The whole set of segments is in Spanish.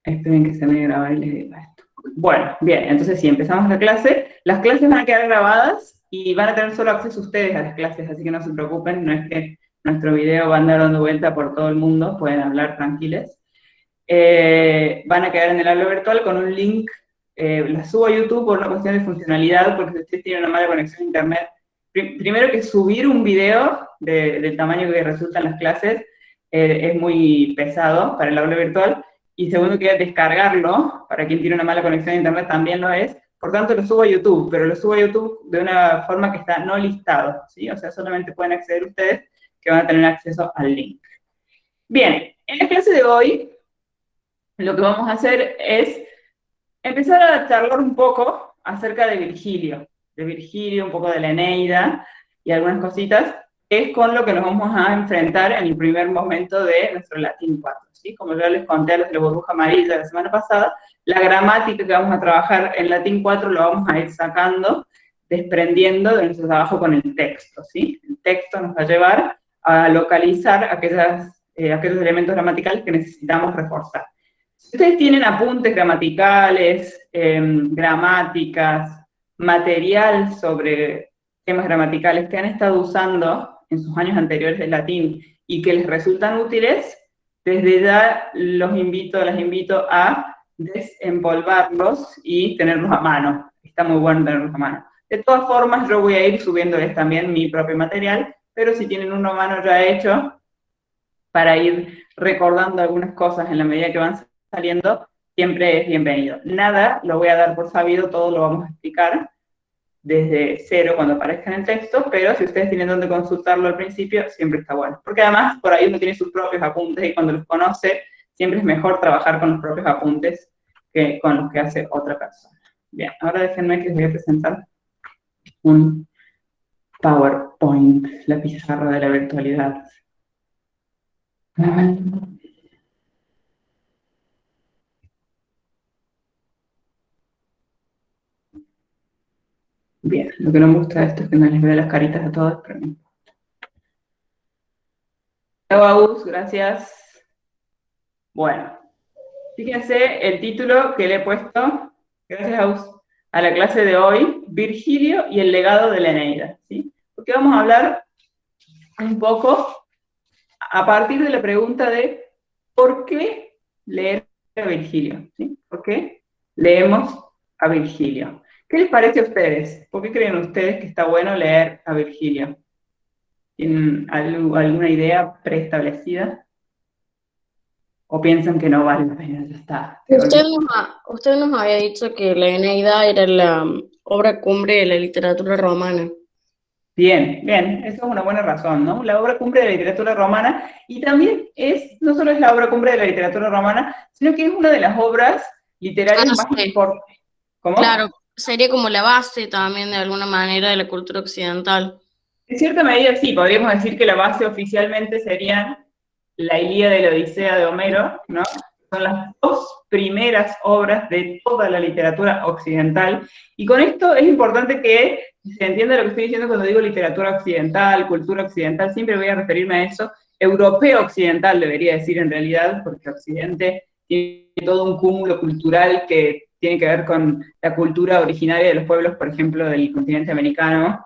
Esperen que se me graba y les digo esto. Bueno, bien, entonces sí, empezamos la clase. Las clases van a quedar grabadas y van a tener solo acceso ustedes a las clases, así que no se preocupen, no es que nuestro video va a andar dando vuelta por todo el mundo, pueden hablar tranquilos. Van a quedar en el aula virtual con un link, las subo a YouTube por una cuestión de funcionalidad, porque si ustedes tienen una mala conexión a internet, primero que subir un video del tamaño que resultan las clases es muy pesado para el aula virtual, y segundo que descargarlo, para quien tiene una mala conexión a internet también lo es, por tanto lo subo a YouTube, pero lo subo a YouTube de una forma que está no listado, ¿sí? O sea, solamente pueden acceder ustedes que van a tener acceso al link. Bien, en la clase de hoy lo que vamos a hacer es empezar a charlar un poco acerca de Virgilio, un poco de la Eneida y algunas cositas, que es con lo que nos vamos a enfrentar en el primer momento de nuestro Latín 4, ¿sí? Como ya les conté a los de la burbuja amarilla la semana pasada, la gramática que vamos a trabajar en Latín 4 lo vamos a ir sacando, desprendiendo de nuestro trabajo con el texto, ¿sí? El texto nos va a llevar a localizar aquellos elementos gramaticales que necesitamos reforzar. Si ustedes tienen apuntes gramaticales, gramáticas, material sobre temas gramaticales que han estado usando en sus años anteriores de latín y que les resultan útiles, desde ya las invito a desempolvarlos y tenerlos a mano. Está muy bueno tenerlos a mano. De todas formas, yo voy a ir subiéndoles también mi propio material, pero si tienen uno a mano ya hecho, para ir recordando algunas cosas en la medida que van saliendo, siempre es bienvenido. Nada lo voy a dar por sabido, todo lo vamos a explicar desde cero cuando aparezca en el texto, pero si ustedes tienen donde consultarlo al principio, siempre está bueno. Porque además, por ahí uno tiene sus propios apuntes y cuando los conoce, siempre es mejor trabajar con los propios apuntes que con los que hace otra persona. Bien, ahora déjenme que les voy a presentar un PowerPoint, la pizarra de la virtualidad. Bien, lo que no me gusta de esto es que no les veo las caritas a todos, pero no. Hola, Agus, gracias. Bueno, fíjense el título que le he puesto, gracias Agus, a la clase de hoy, Virgilio y el legado de la Eneida, ¿sí? Porque vamos a hablar un poco a partir de la pregunta de ¿por qué leer a Virgilio? ¿Sí? ¿Por qué leemos a Virgilio? ¿Qué les parece a ustedes? ¿Por qué creen ustedes que está bueno leer a Virgilio? ¿Tienen alguna idea preestablecida? ¿O piensan que no vale la pena? Ya está. Usted nos había dicho que la Eneida era la obra cumbre de la literatura romana. Bien, bien, eso es una buena razón, ¿no? La obra cumbre de la literatura romana, y también no solo es la obra cumbre de la literatura romana, sino que es una de las obras literarias más Sí, importantes. claro, ¿Cómo? sería como la base también de alguna manera de la cultura occidental. En cierta medida sí, podríamos decir que la base oficialmente serían la Ilíada y la Odisea de Homero, ¿no? Son las dos primeras obras de toda la literatura occidental. Y con esto es importante que se entienda lo que estoy diciendo cuando digo literatura occidental, cultura occidental, siempre voy a referirme a eso. Europeo occidental debería decir en realidad, porque Occidente tiene todo un cúmulo cultural que tiene que ver con la cultura originaria de los pueblos, por ejemplo, del continente americano,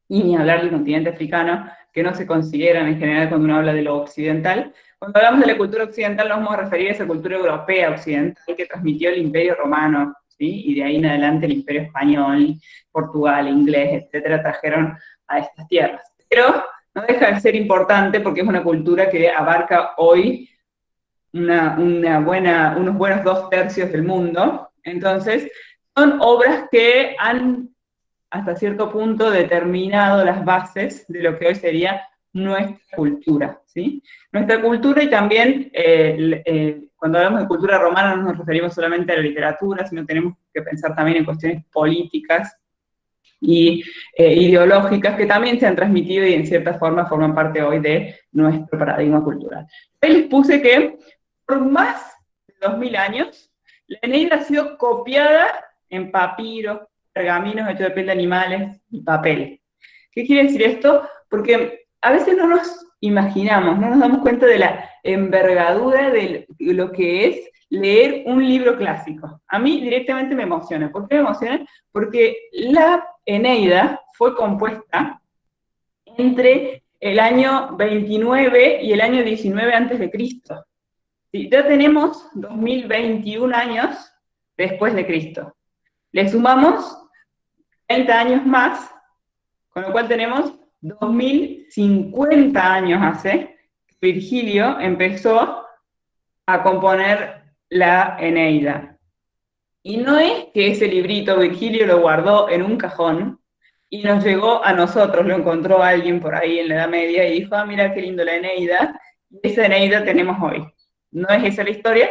y ni hablar del continente africano, que no se consideran en general cuando uno habla de lo occidental. Cuando hablamos de la cultura occidental nos vamos a referir a esa cultura europea occidental que transmitió el Imperio Romano, ¿sí? Y de ahí en adelante el Imperio Español, Portugal, inglés, etcétera, trajeron a estas tierras. Pero no deja de ser importante porque es una cultura que abarca hoy unos buenos 2/3 del mundo. Entonces, son obras que han hasta cierto punto determinado las bases de lo que hoy sería nuestra cultura, ¿sí? Nuestra cultura, y también cuando hablamos de cultura romana no nos referimos solamente a la literatura, sino tenemos que pensar también en cuestiones políticas y ideológicas que también se han transmitido y en cierta forma forman parte hoy de nuestro paradigma cultural. Hoy les puse que por más de 2000 años, la Eneida ha sido copiada en papiros, pergaminos hechos de piel de animales y papel. ¿Qué quiere decir esto? Porque a veces no nos imaginamos, no nos damos cuenta de la envergadura de lo que es leer un libro clásico. A mí directamente me emociona. ¿Por qué me emociona? Porque la Eneida fue compuesta entre el año 29 y el año 19 antes de Cristo. ¿Sí? Ya tenemos 2021 años después de Cristo. Le sumamos 30 años más, con lo cual tenemos 2050 años hace que Virgilio empezó a componer la Eneida. Y no es que ese librito Virgilio lo guardó en un cajón y nos llegó a nosotros, lo encontró alguien por ahí en la Edad Media y dijo, ah, mira qué lindo la Eneida, y esa Eneida tenemos hoy. No es esa la historia,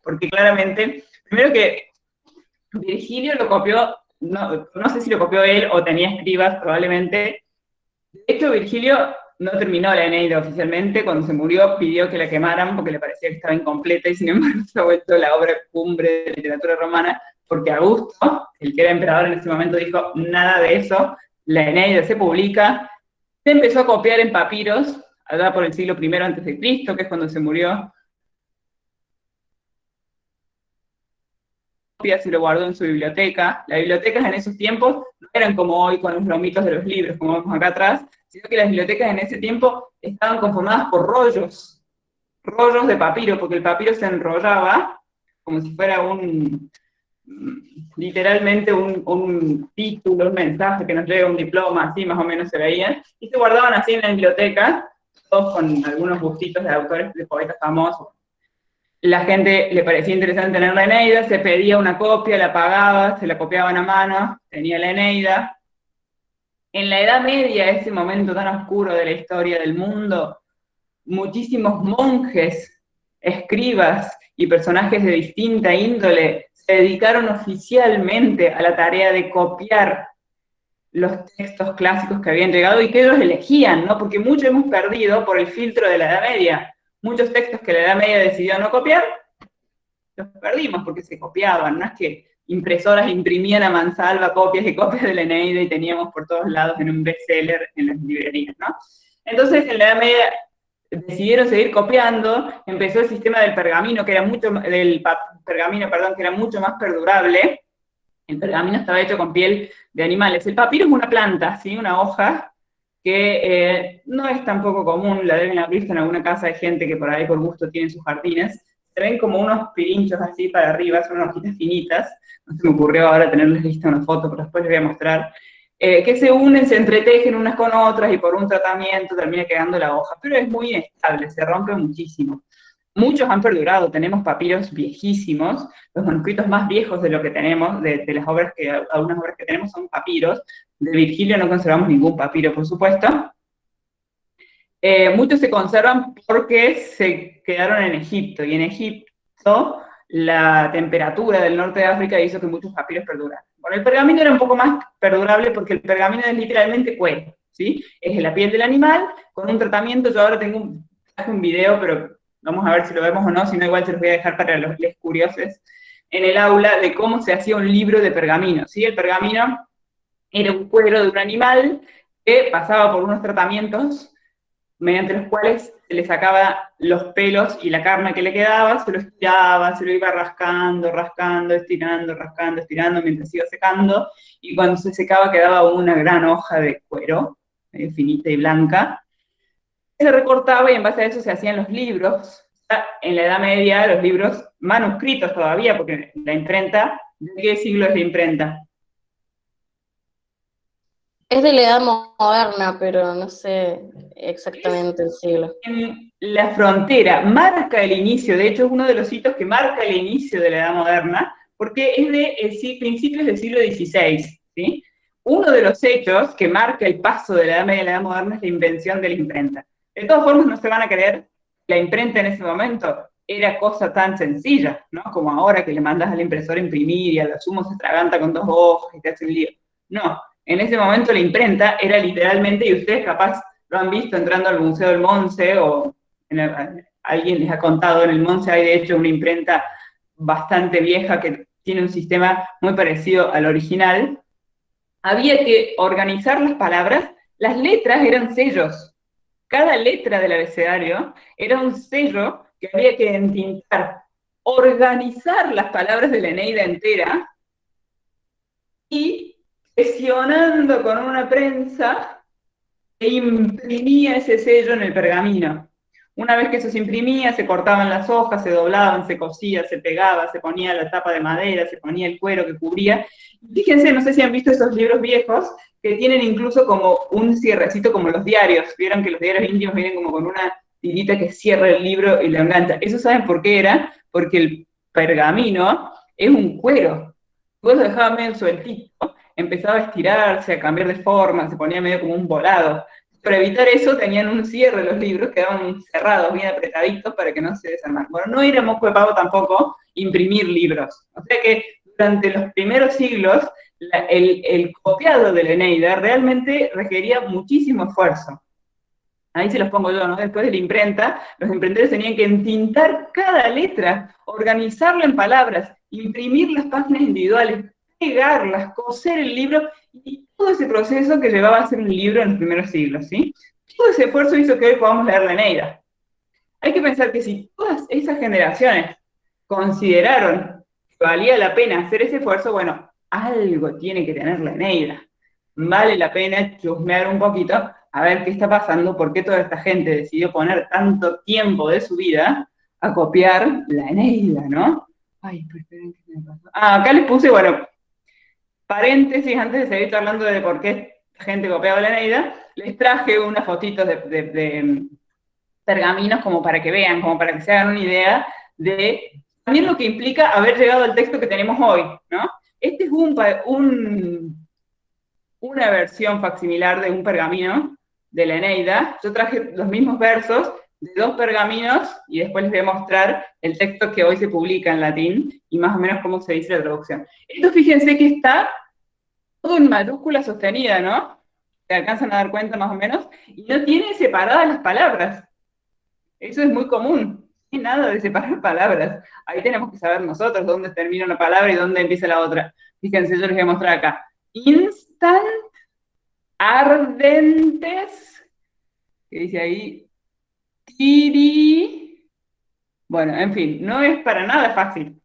porque claramente, primero que Virgilio lo copió, no sé si lo copió él o tenía escribas probablemente. De hecho, Virgilio no terminó la Eneida oficialmente, cuando se murió pidió que la quemaran porque le parecía que estaba incompleta y sin embargo se ha vuelto la obra cumbre de la literatura romana, porque Augusto, el que era emperador en ese momento, dijo nada de eso, la Eneida se publica, se empezó a copiar en papiros, allá por el siglo I antes de Cristo, que es cuando se murió, se lo guardó en su biblioteca. Las bibliotecas en esos tiempos no eran como hoy con los lomitos de los libros, como vemos acá atrás, sino que las bibliotecas en ese tiempo estaban conformadas por rollos de papiro, porque el papiro se enrollaba como si fuera literalmente un título, un mensaje que nos llega, un diploma, así más o menos se veían, y se guardaban así en la biblioteca, todos con algunos bustitos de autores, de poetas famosos. La gente le parecía interesante tener la Eneida, se pedía una copia, la pagaba, se la copiaban a mano, tenía la Eneida. En la Edad Media, ese momento tan oscuro de la historia del mundo, muchísimos monjes, escribas y personajes de distinta índole se dedicaron oficialmente a la tarea de copiar los textos clásicos que habían llegado y que ellos elegían, ¿no? Porque mucho hemos perdido por el filtro de la Edad Media. Muchos textos que la Edad Media decidió no copiar, los perdimos porque se copiaban, no es que impresoras imprimían a mansalva copias y copias de la Eneida y teníamos por todos lados en un bestseller en las librerías, ¿no? Entonces, en la Edad Media decidieron seguir copiando, empezó el sistema del pergamino, que era mucho más perdurable. El pergamino estaba hecho con piel de animales. El papiro es una planta, ¿sí? Una hoja que no es tampoco común, la deben haber visto en alguna casa de gente que por ahí por gusto tiene sus jardines. Se ven como unos pirinchos así para arriba, son unas hojitas finitas. No se me ocurrió ahora tenerles lista una foto, pero después les voy a mostrar. Que se unen, se entretejen unas con otras y por un tratamiento termina quedando la hoja, pero es muy inestable, se rompe muchísimo. Muchos han perdurado, tenemos papiros viejísimos, los manuscritos más viejos de lo que tenemos, de las obras algunas obras que tenemos son papiros, de Virgilio no conservamos ningún papiro, por supuesto. Muchos se conservan porque se quedaron en Egipto, y en Egipto la temperatura del norte de África hizo que muchos papiros perduraran. Bueno, el pergamino era un poco más perdurable porque el pergamino es literalmente cuero, ¿sí? Es de la piel del animal, con un tratamiento, yo ahora tengo un video, pero vamos a ver si lo vemos o no, si no igual se los voy a dejar para los curiosos en el aula, de cómo se hacía un libro de pergamino, ¿sí? El pergamino era un cuero de un animal que pasaba por unos tratamientos mediante los cuales se le sacaba los pelos y la carne que le quedaba, se lo estiraba, se lo iba rascando, estirando, mientras iba secando, y cuando se secaba quedaba una gran hoja de cuero, finita y blanca, se recortaba y en base a eso se hacían los libros. En la Edad Media, los libros manuscritos todavía, porque la imprenta, ¿de qué siglo es la imprenta? Es de la edad moderna, pero no sé exactamente el siglo. En la frontera, marca el inicio, de hecho es uno de los hitos que marca el inicio de la Edad Moderna, porque es de principios del siglo XVI, ¿sí? Uno de los hechos que marca el paso de la Edad Media a la Edad Moderna es la invención de la imprenta. De todas formas, no se van a creer, la imprenta en ese momento era cosa tan sencilla, ¿no? Como ahora que le mandas a la impresora a imprimir y a lo sumo se atraganta con 2 hojas y te hace un lío. No, en ese momento la imprenta era literalmente, y ustedes capaz lo han visto entrando al Museo del Monce, o alguien les ha contado, en el Monce hay de hecho una imprenta bastante vieja que tiene un sistema muy parecido al original. Había que organizar las palabras, las letras eran sellos. Cada letra del abecedario era un sello que había que entintar organizar las palabras de la Eneida entera y presionando con una prensa e imprimía ese sello en el pergamino. Una vez que eso se imprimía, se cortaban las hojas, se doblaban, se cosía, se pegaba, se ponía la tapa de madera, se ponía el cuero que cubría. Fíjense, no sé si han visto esos libros viejos que tienen incluso como un cierrecito como los diarios. Vieron que los diarios íntimos vienen como con una tirita que cierra el libro y lo engancha. ¿Eso saben por qué era? Porque el pergamino es un cuero. Vos lo dejabas medio sueltito, empezaba a estirarse, a cambiar de forma, se ponía medio como un volado. Para evitar eso tenían un cierre los libros, quedaban cerrados, bien apretaditos para que no se desarmaran. Bueno, no era moco de pavo tampoco imprimir libros. O sea que durante los primeros siglos el copiado de la Eneida realmente requería muchísimo esfuerzo. Ahí se los pongo yo, ¿no? Después de la imprenta, los imprentores tenían que entintar cada letra, organizarla en palabras, imprimir las páginas individuales, pegarlas, coser el libro, y todo ese proceso que llevaba a hacer un libro en los primeros siglos, ¿sí? Todo ese esfuerzo hizo que hoy podamos leer la Eneida. Hay que pensar que si todas esas generaciones consideraron que valía la pena hacer ese esfuerzo, bueno, algo tiene que tener la Eneida. Vale la pena chusmear un poquito a ver qué está pasando, por qué toda esta gente decidió poner tanto tiempo de su vida a copiar la Eneida, ¿no? Ay, pero esperen, ¿qué me pasó? Acá les puse, bueno, paréntesis, antes de seguir hablando de por qué la gente copiaba la Eneida, les traje unas fotitos de pergaminos como para que vean, como para que se hagan una idea de también lo que implica haber llegado al texto que tenemos hoy, ¿no? Este es una versión facsimilar de un pergamino de la Eneida. Yo traje los mismos versos de 2 pergaminos y después les voy a mostrar el texto que hoy se publica en latín y más o menos cómo se dice la traducción. Esto fíjense que está todo en mayúscula sostenida, ¿no? ¿Se alcanzan a dar cuenta más o menos? Y no tiene separadas las palabras. Eso es muy común. No hay nada de separar palabras. Ahí tenemos que saber nosotros dónde termina una palabra y dónde empieza la otra. Fíjense, yo les voy a mostrar acá. Instant, ardentes, que dice ahí, tiri. Bueno, en fin, no es para nada fácil.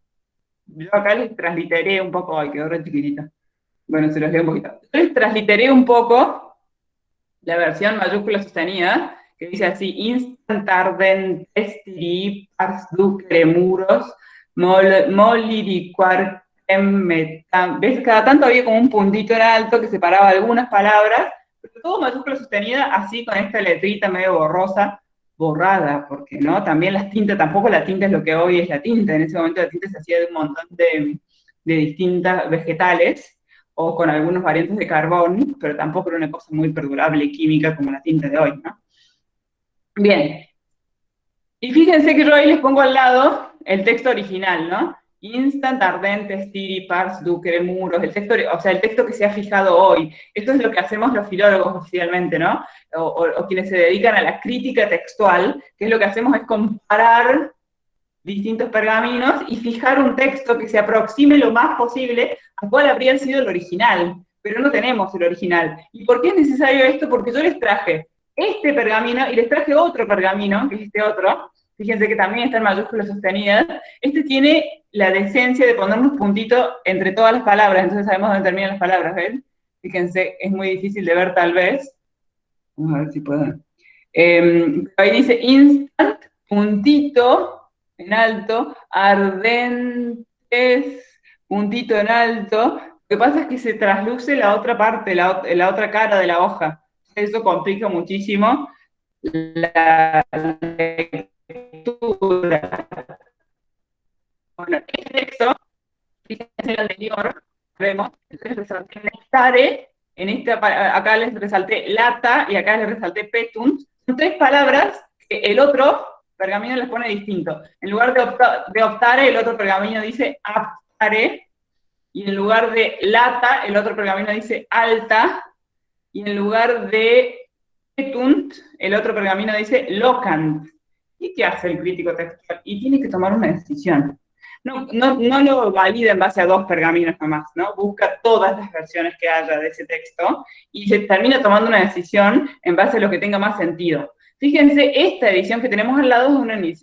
Yo acá les transliteré un poco, ay, quedó re chiquitita. Bueno, se los leo un poquito. Yo les transliteré un poco la versión mayúscula sostenida, que dice así, instant ardentes tiri pars ducere muros, moliri quartem metam. ¿Ves? Cada tanto había como un puntito en alto que separaba algunas palabras, pero todo mayúscula sostenida, así con esta letrita medio borrosa, borrada, porque no, también las tintas, tampoco la tinta es lo que hoy es la tinta, en ese momento la tinta se hacía de un montón de distintas vegetales, o con algunos variantes de carbón, pero tampoco era una cosa muy perdurable y química como la tinta de hoy, ¿no? Bien, y fíjense que yo ahí les pongo al lado el texto original, ¿no? Instant, ardentes, tiri, pars, ducere, muros, el texto, o sea, el texto que se ha fijado hoy. Esto es lo que hacemos los filólogos oficialmente, ¿no? O quienes se dedican a la crítica textual, que es lo que hacemos es comparar distintos pergaminos y fijar un texto que se aproxime lo más posible a cuál habría sido el original, pero no tenemos el original. ¿Y por qué es necesario esto? Porque yo les traje este pergamino y les traje otro pergamino, que es este otro, fíjense que también está en mayúsculas sostenidas. Este tiene la decencia de poner unos puntitos entre todas las palabras, entonces sabemos dónde terminan las palabras, ¿ven? Fíjense, es muy difícil de ver tal vez. Vamos a ver si puedo. Ahí dice instant, puntito, en alto, ardentes, puntito en alto. Lo que pasa es que se trasluce la otra parte, la otra cara de la hoja. Eso complica muchísimo la lectura. Bueno, este texto, fíjense el anterior, vemos, les resalté nectare, acá les resalté lata y acá les resalté petunt. Son 3 palabras que el otro pergamino les pone distinto. En lugar de optare, el otro pergamino dice aptare, y en lugar de lata, el otro pergamino dice alta, y en lugar de petunt, el otro pergamino dice locant. ¿Y qué hace el crítico textual? Y tiene que tomar una decisión. No lo valida en base a 2 pergaminos nomás, ¿no? Busca todas las versiones que haya de ese texto y se termina tomando una decisión en base a lo que tenga más sentido. Fíjense, esta edición que tenemos al lado es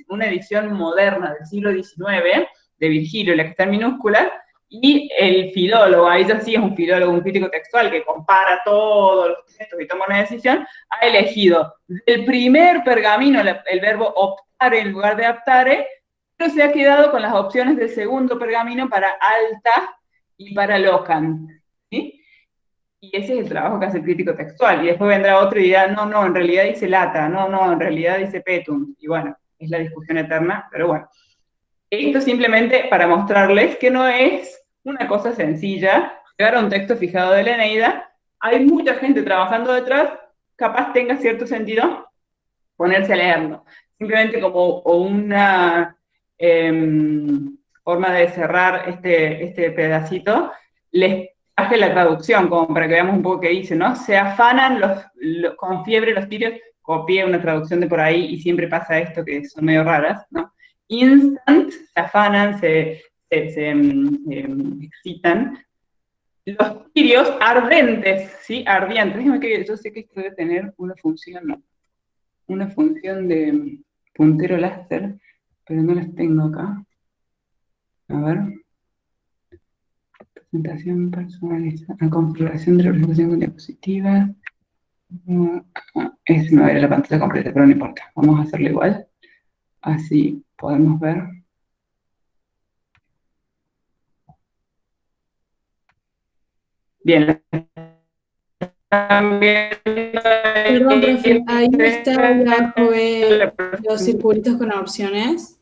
una edición moderna del siglo XIX, de Virgilio, la que está en minúscula, y el filólogo, ahí ya sí es un filólogo, un crítico textual que compara todos los textos y toma una decisión, ha elegido del primer pergamino el verbo optare en lugar de aptare, pero se ha quedado con las opciones del segundo pergamino para alta y para locan, ¿sí? Y ese es el trabajo que hace el crítico textual. Y después vendrá otro y dirá, no, no, en realidad dice lata, no, no, en realidad dice petum. Y bueno, es la discusión eterna, pero bueno. Esto simplemente para mostrarles que no es una cosa sencilla llegar a un texto fijado de la Eneida. Hay mucha gente trabajando detrás, capaz tenga cierto sentido ponerse a leerlo. Simplemente como una forma de cerrar este pedacito, les traje la traducción, como para que veamos un poco qué dice, ¿no? Se afanan con fiebre los tirios, copié una traducción de por ahí y siempre pasa esto que son medio raras, ¿no? Instant, se afanan, se excitan. Los tirios ardentes, ¿sí? Ardientes. Déjame que yo sé que esto debe tener una función, ¿no? Una función de puntero láser, pero no las tengo acá. A ver. Presentación personalizada, configuración de representación con diapositivas. Es no era la pantalla completa, pero no importa. Vamos a hacerlo igual. Así podemos ver. Bien. Perdón, profe, ahí está abajo los circulitos con opciones.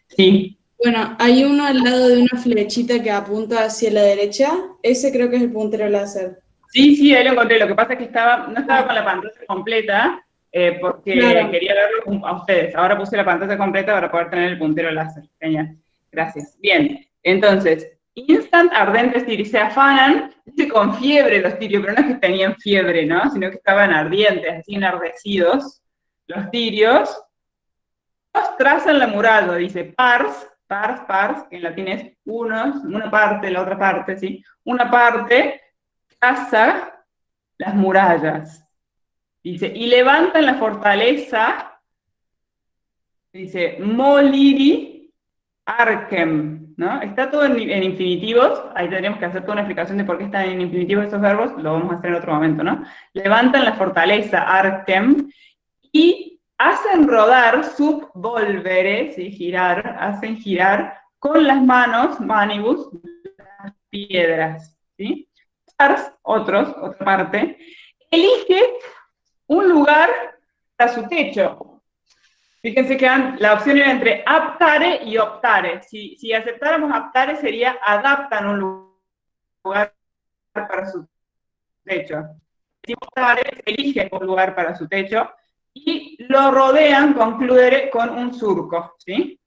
Sí. Bueno, hay uno al lado de una flechita que apunta hacia la derecha. Ese creo que es el puntero láser. Sí, sí, ahí lo encontré. Lo que pasa es que no estaba con la pantalla completa porque Claro. quería verlo a ustedes. Ahora puse la pantalla completa para poder tener el puntero láser. Genial. Gracias. Bien, entonces, instant ardentes tirios se afanan, dice con fiebre los tirios, pero no es que tenían fiebre, ¿no? Sino que estaban ardientes, así enardecidos. Los tirios trazan la muralla, dice pars, que en latín es unos, una parte, la otra parte, ¿sí? Una parte traza las murallas, dice, y levantan la fortaleza, dice, moliri archem, ¿no? Está todo en infinitivos, ahí tendríamos que hacer toda una explicación de por qué están en infinitivos estos verbos, lo vamos a hacer en otro momento, ¿no? Levantan la fortaleza, archem, y hacen rodar, subvolvere, ¿sí? Girar, hacen girar con las manos, manibus, las piedras, ¿sí? Otra parte, elige un lugar para su techo. Fíjense que la opción era entre aptare y optare. Si aceptáramos aptare sería adaptan un lugar para su techo. Si optare, eligen un lugar para su techo y lo rodean, concluye con un surco, ¿sí?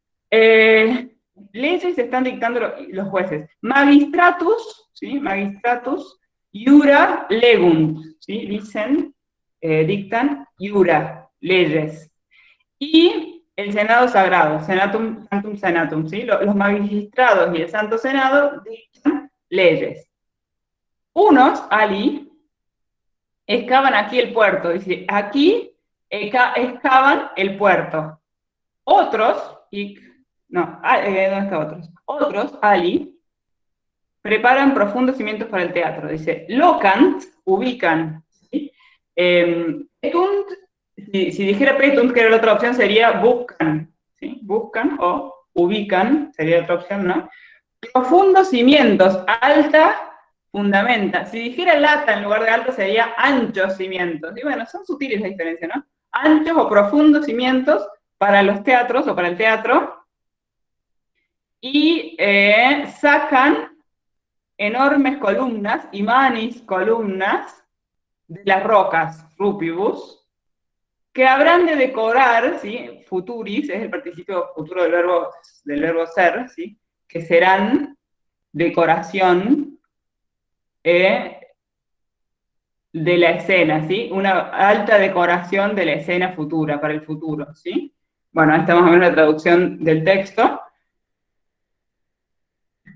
Leyes están dictando los jueces. Magistratus, ¿sí? Magistratus, iura legunt, ¿sí? Dicen, dictan iura, leyes. Y el Senado Sagrado, Senatum Santum Senatum, ¿sí? Los magistrados y el Santo Senado dictan leyes. Unos, Ali, excavan aquí el puerto, dice, aquí excavan el puerto. Otros, ¿dónde está otros? Otros, Ali, preparan profundos cimientos para el teatro. Dice, locant, ubican. ¿Sí? Petunt, si dijera petunt, que era la otra opción, sería buscan. ¿Sí? Buscan o ubican, sería otra opción, ¿no? Profundos cimientos, alta, fundamenta. Si dijera lata en lugar de alta, sería anchos cimientos. Y bueno, son sutiles la diferencia, ¿no? Anchos o profundos cimientos para los teatros o para el teatro. Y sacan enormes columnas, imanis columnas, de las rocas, rupibus, que habrán de decorar, ¿sí? Futuris, es el participio futuro del verbo ser, ¿sí? Que serán decoración de la escena, ¿sí? Una alta decoración de la escena futura, para el futuro, ¿sí? Bueno, esta es más o menos la traducción del texto.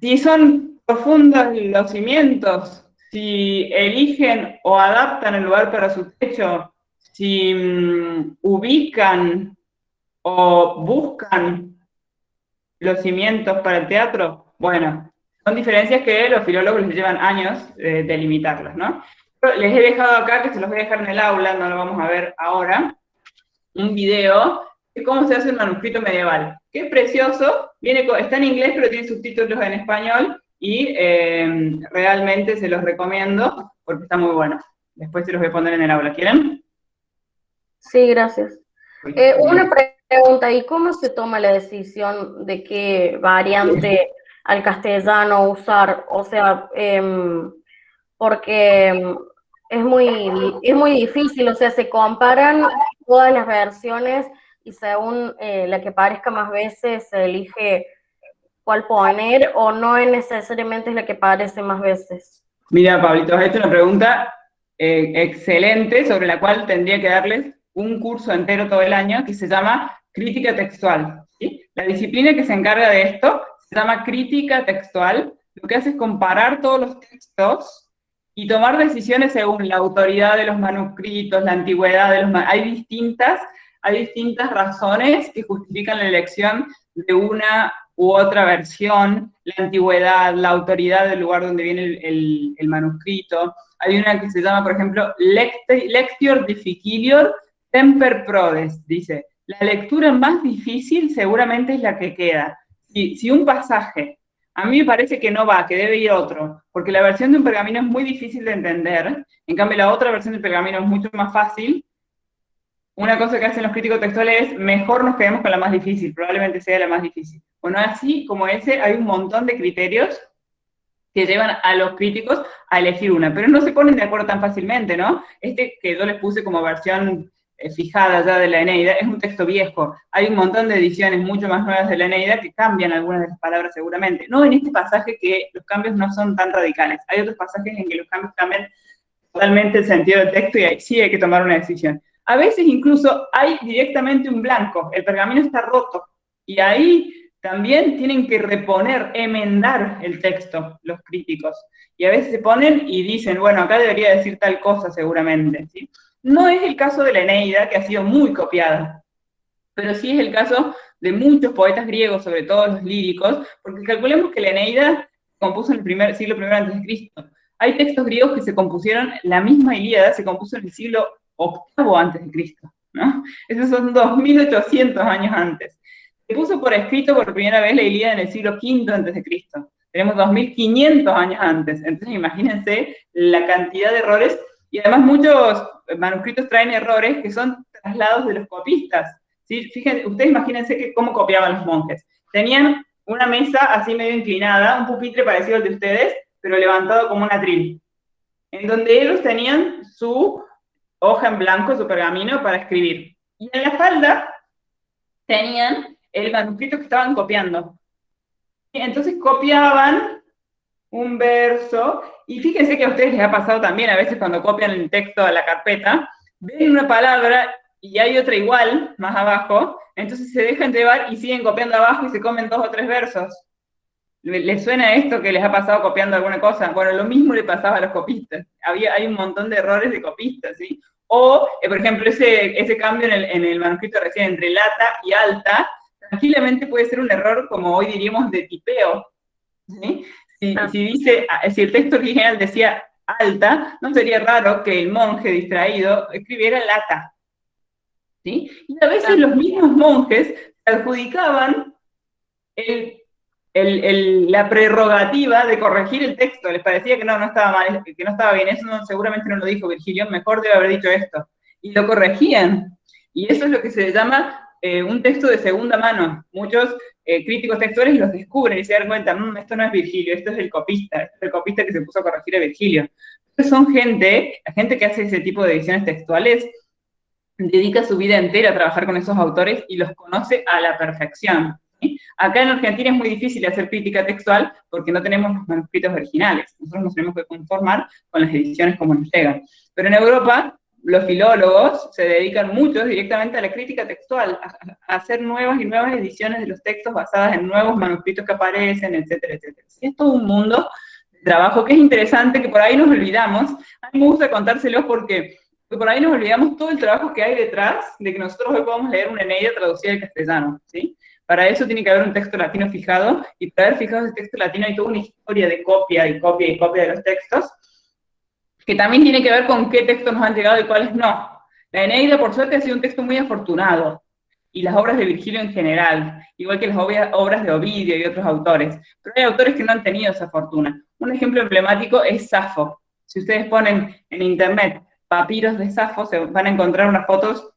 Si son profundos los cimientos, si eligen o adaptan el lugar para su techo si ubican o buscan los cimientos para el teatro, bueno, son diferencias que los filólogos les llevan años delimitarlas, ¿no? Yo les he dejado acá, que se los voy a dejar en el aula, no lo vamos a ver ahora, un video de cómo se hace un manuscrito medieval, que es precioso, está en inglés pero tiene subtítulos en español, y realmente se los recomiendo porque está muy bueno. Después se los voy a poner en el aula. ¿Quieren? Sí, gracias. Una pregunta, ¿y cómo se toma la decisión de qué variante al castellano usar? O sea, porque es muy difícil, o sea, se comparan todas las versiones y según la que parezca más veces se elige cuál poner, o no es necesariamente la que aparece más veces. Mira, Pablito, has hecho una pregunta excelente sobre la cual tendría que darles un curso entero todo el año que se llama crítica textual, ¿sí? La disciplina que se encarga de esto se llama crítica textual. Lo que hace es comparar todos los textos y tomar decisiones según la autoridad de los manuscritos, la antigüedad de los manuscritos. Hay distintas razones que justifican la elección de una u otra versión, la antigüedad, la autoridad del lugar donde viene el manuscrito. Hay una que se llama, por ejemplo, Lectio Difficilior Temper Prodes, dice, la lectura más difícil seguramente es la que queda. Si un pasaje, a mí me parece que no va, que debe ir otro, porque la versión de un pergamino es muy difícil de entender, en cambio la otra versión del pergamino es mucho más fácil. Una cosa que hacen los críticos textuales es, mejor nos quedemos con la más difícil, probablemente sea la más difícil. Bueno, así como ese, hay un montón de criterios que llevan a los críticos a elegir una, pero no se ponen de acuerdo tan fácilmente, ¿no? Este que yo les puse como versión fijada ya de la Eneida, es un texto viejo. Hay un montón de ediciones mucho más nuevas de la Eneida que cambian algunas de las palabras seguramente. No en este pasaje, que los cambios no son tan radicales. Hay otros pasajes en que los cambios cambian totalmente el sentido del texto y ahí sí hay que tomar una decisión. A veces incluso hay directamente un blanco, el pergamino está roto, y ahí también tienen que reponer, enmendar el texto los críticos. Y a veces se ponen y dicen, bueno, acá debería decir tal cosa seguramente, ¿sí? No es el caso de la Eneida, que ha sido muy copiada, pero sí es el caso de muchos poetas griegos, sobre todo los líricos, porque calculemos que la Eneida se compuso en el siglo I a.C. Hay textos griegos que se compusieron, la misma Ilíada se compuso en el siglo VIII a.C., ¿no? Esos son 2800 años antes. Se puso por escrito por primera vez la Ilíada en el siglo V a.C. Tenemos 2500 años antes. Entonces imagínense la cantidad de errores, y además muchos manuscritos traen errores que son traslados de los copistas, ¿sí? Fíjense, ustedes imagínense cómo copiaban los monjes. Tenían una mesa así medio inclinada, un pupitre parecido al de ustedes, pero levantado como un atril, en donde ellos tenían su hoja en blanco, su pergamino para escribir. Y en la falda tenían el manuscrito que estaban copiando. Y entonces copiaban un verso, y fíjense que a ustedes les ha pasado también, a veces cuando copian el texto a la carpeta, ven una palabra y hay otra igual, más abajo, entonces se dejan llevar y siguen copiando abajo y se comen 2 o 3 versos. ¿Les suena esto que les ha pasado copiando alguna cosa? Bueno, lo mismo le pasaba a los copistas. Hay un montón de errores de copistas, ¿sí? O, por ejemplo, ese cambio en el manuscrito recién entre lata y alta, tranquilamente puede ser un error, como hoy diríamos, de tipeo, ¿sí? Si el texto original decía alta, no sería raro que el monje distraído escribiera lata, ¿sí? Y a veces los mismos monjes adjudicaban la prerrogativa de corregir el texto. Les parecía que no estaba mal, que no estaba bien. Eso seguramente no lo dijo Virgilio, mejor debe haber dicho esto. Y lo corregían. Y eso es lo que se llama un texto de segunda mano. Muchos críticos textuales los descubren y se dan cuenta, esto no es Virgilio, esto es el copista que se puso a corregir a Virgilio. Entonces son la gente que hace ese tipo de ediciones textuales dedica su vida entera a trabajar con esos autores y los conoce a la perfección. ¿Sí? Acá en Argentina es muy difícil hacer crítica textual porque no tenemos los manuscritos originales. Nosotros nos tenemos que conformar con las ediciones como nos llegan. Pero en Europa, los filólogos se dedican muchos directamente a la crítica textual, a hacer nuevas y nuevas ediciones de los textos basadas en nuevos manuscritos que aparecen, etcétera, etcétera. Es todo un mundo de trabajo que es interesante, que por ahí nos olvidamos. A mí me gusta contárselos porque porque por ahí nos olvidamos todo el trabajo que hay detrás de que nosotros hoy podamos leer una Eneida traducida al castellano, ¿sí? Para eso tiene que haber un texto latino fijado, y para haber fijado ese texto latino hay toda una historia de copia y copia y copia de los textos, que también tiene que ver con qué textos nos han llegado y cuáles no. La Eneida, por suerte, ha sido un texto muy afortunado, y las obras de Virgilio en general, igual que las obras de Ovidio y otros autores. Pero hay autores que no han tenido esa fortuna. Un ejemplo emblemático es Safo. Si ustedes ponen en internet papiros de Safo, se van a encontrar unas fotos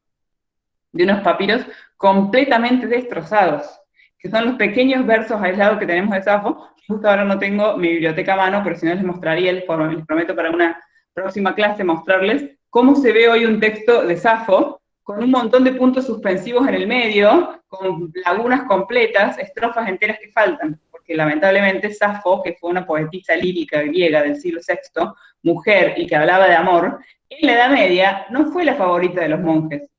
de unos papiros completamente destrozados, que son los pequeños versos aislados que tenemos de Safo. Justo ahora no tengo mi biblioteca a mano, pero si no les mostraría, les prometo para una próxima clase mostrarles cómo se ve hoy un texto de Safo, con un montón de puntos suspensivos en el medio, con lagunas completas, estrofas enteras que faltan, porque lamentablemente Safo, que fue una poetisa lírica griega del siglo VI, mujer y que hablaba de amor, en la Edad Media no fue la favorita de los monjes.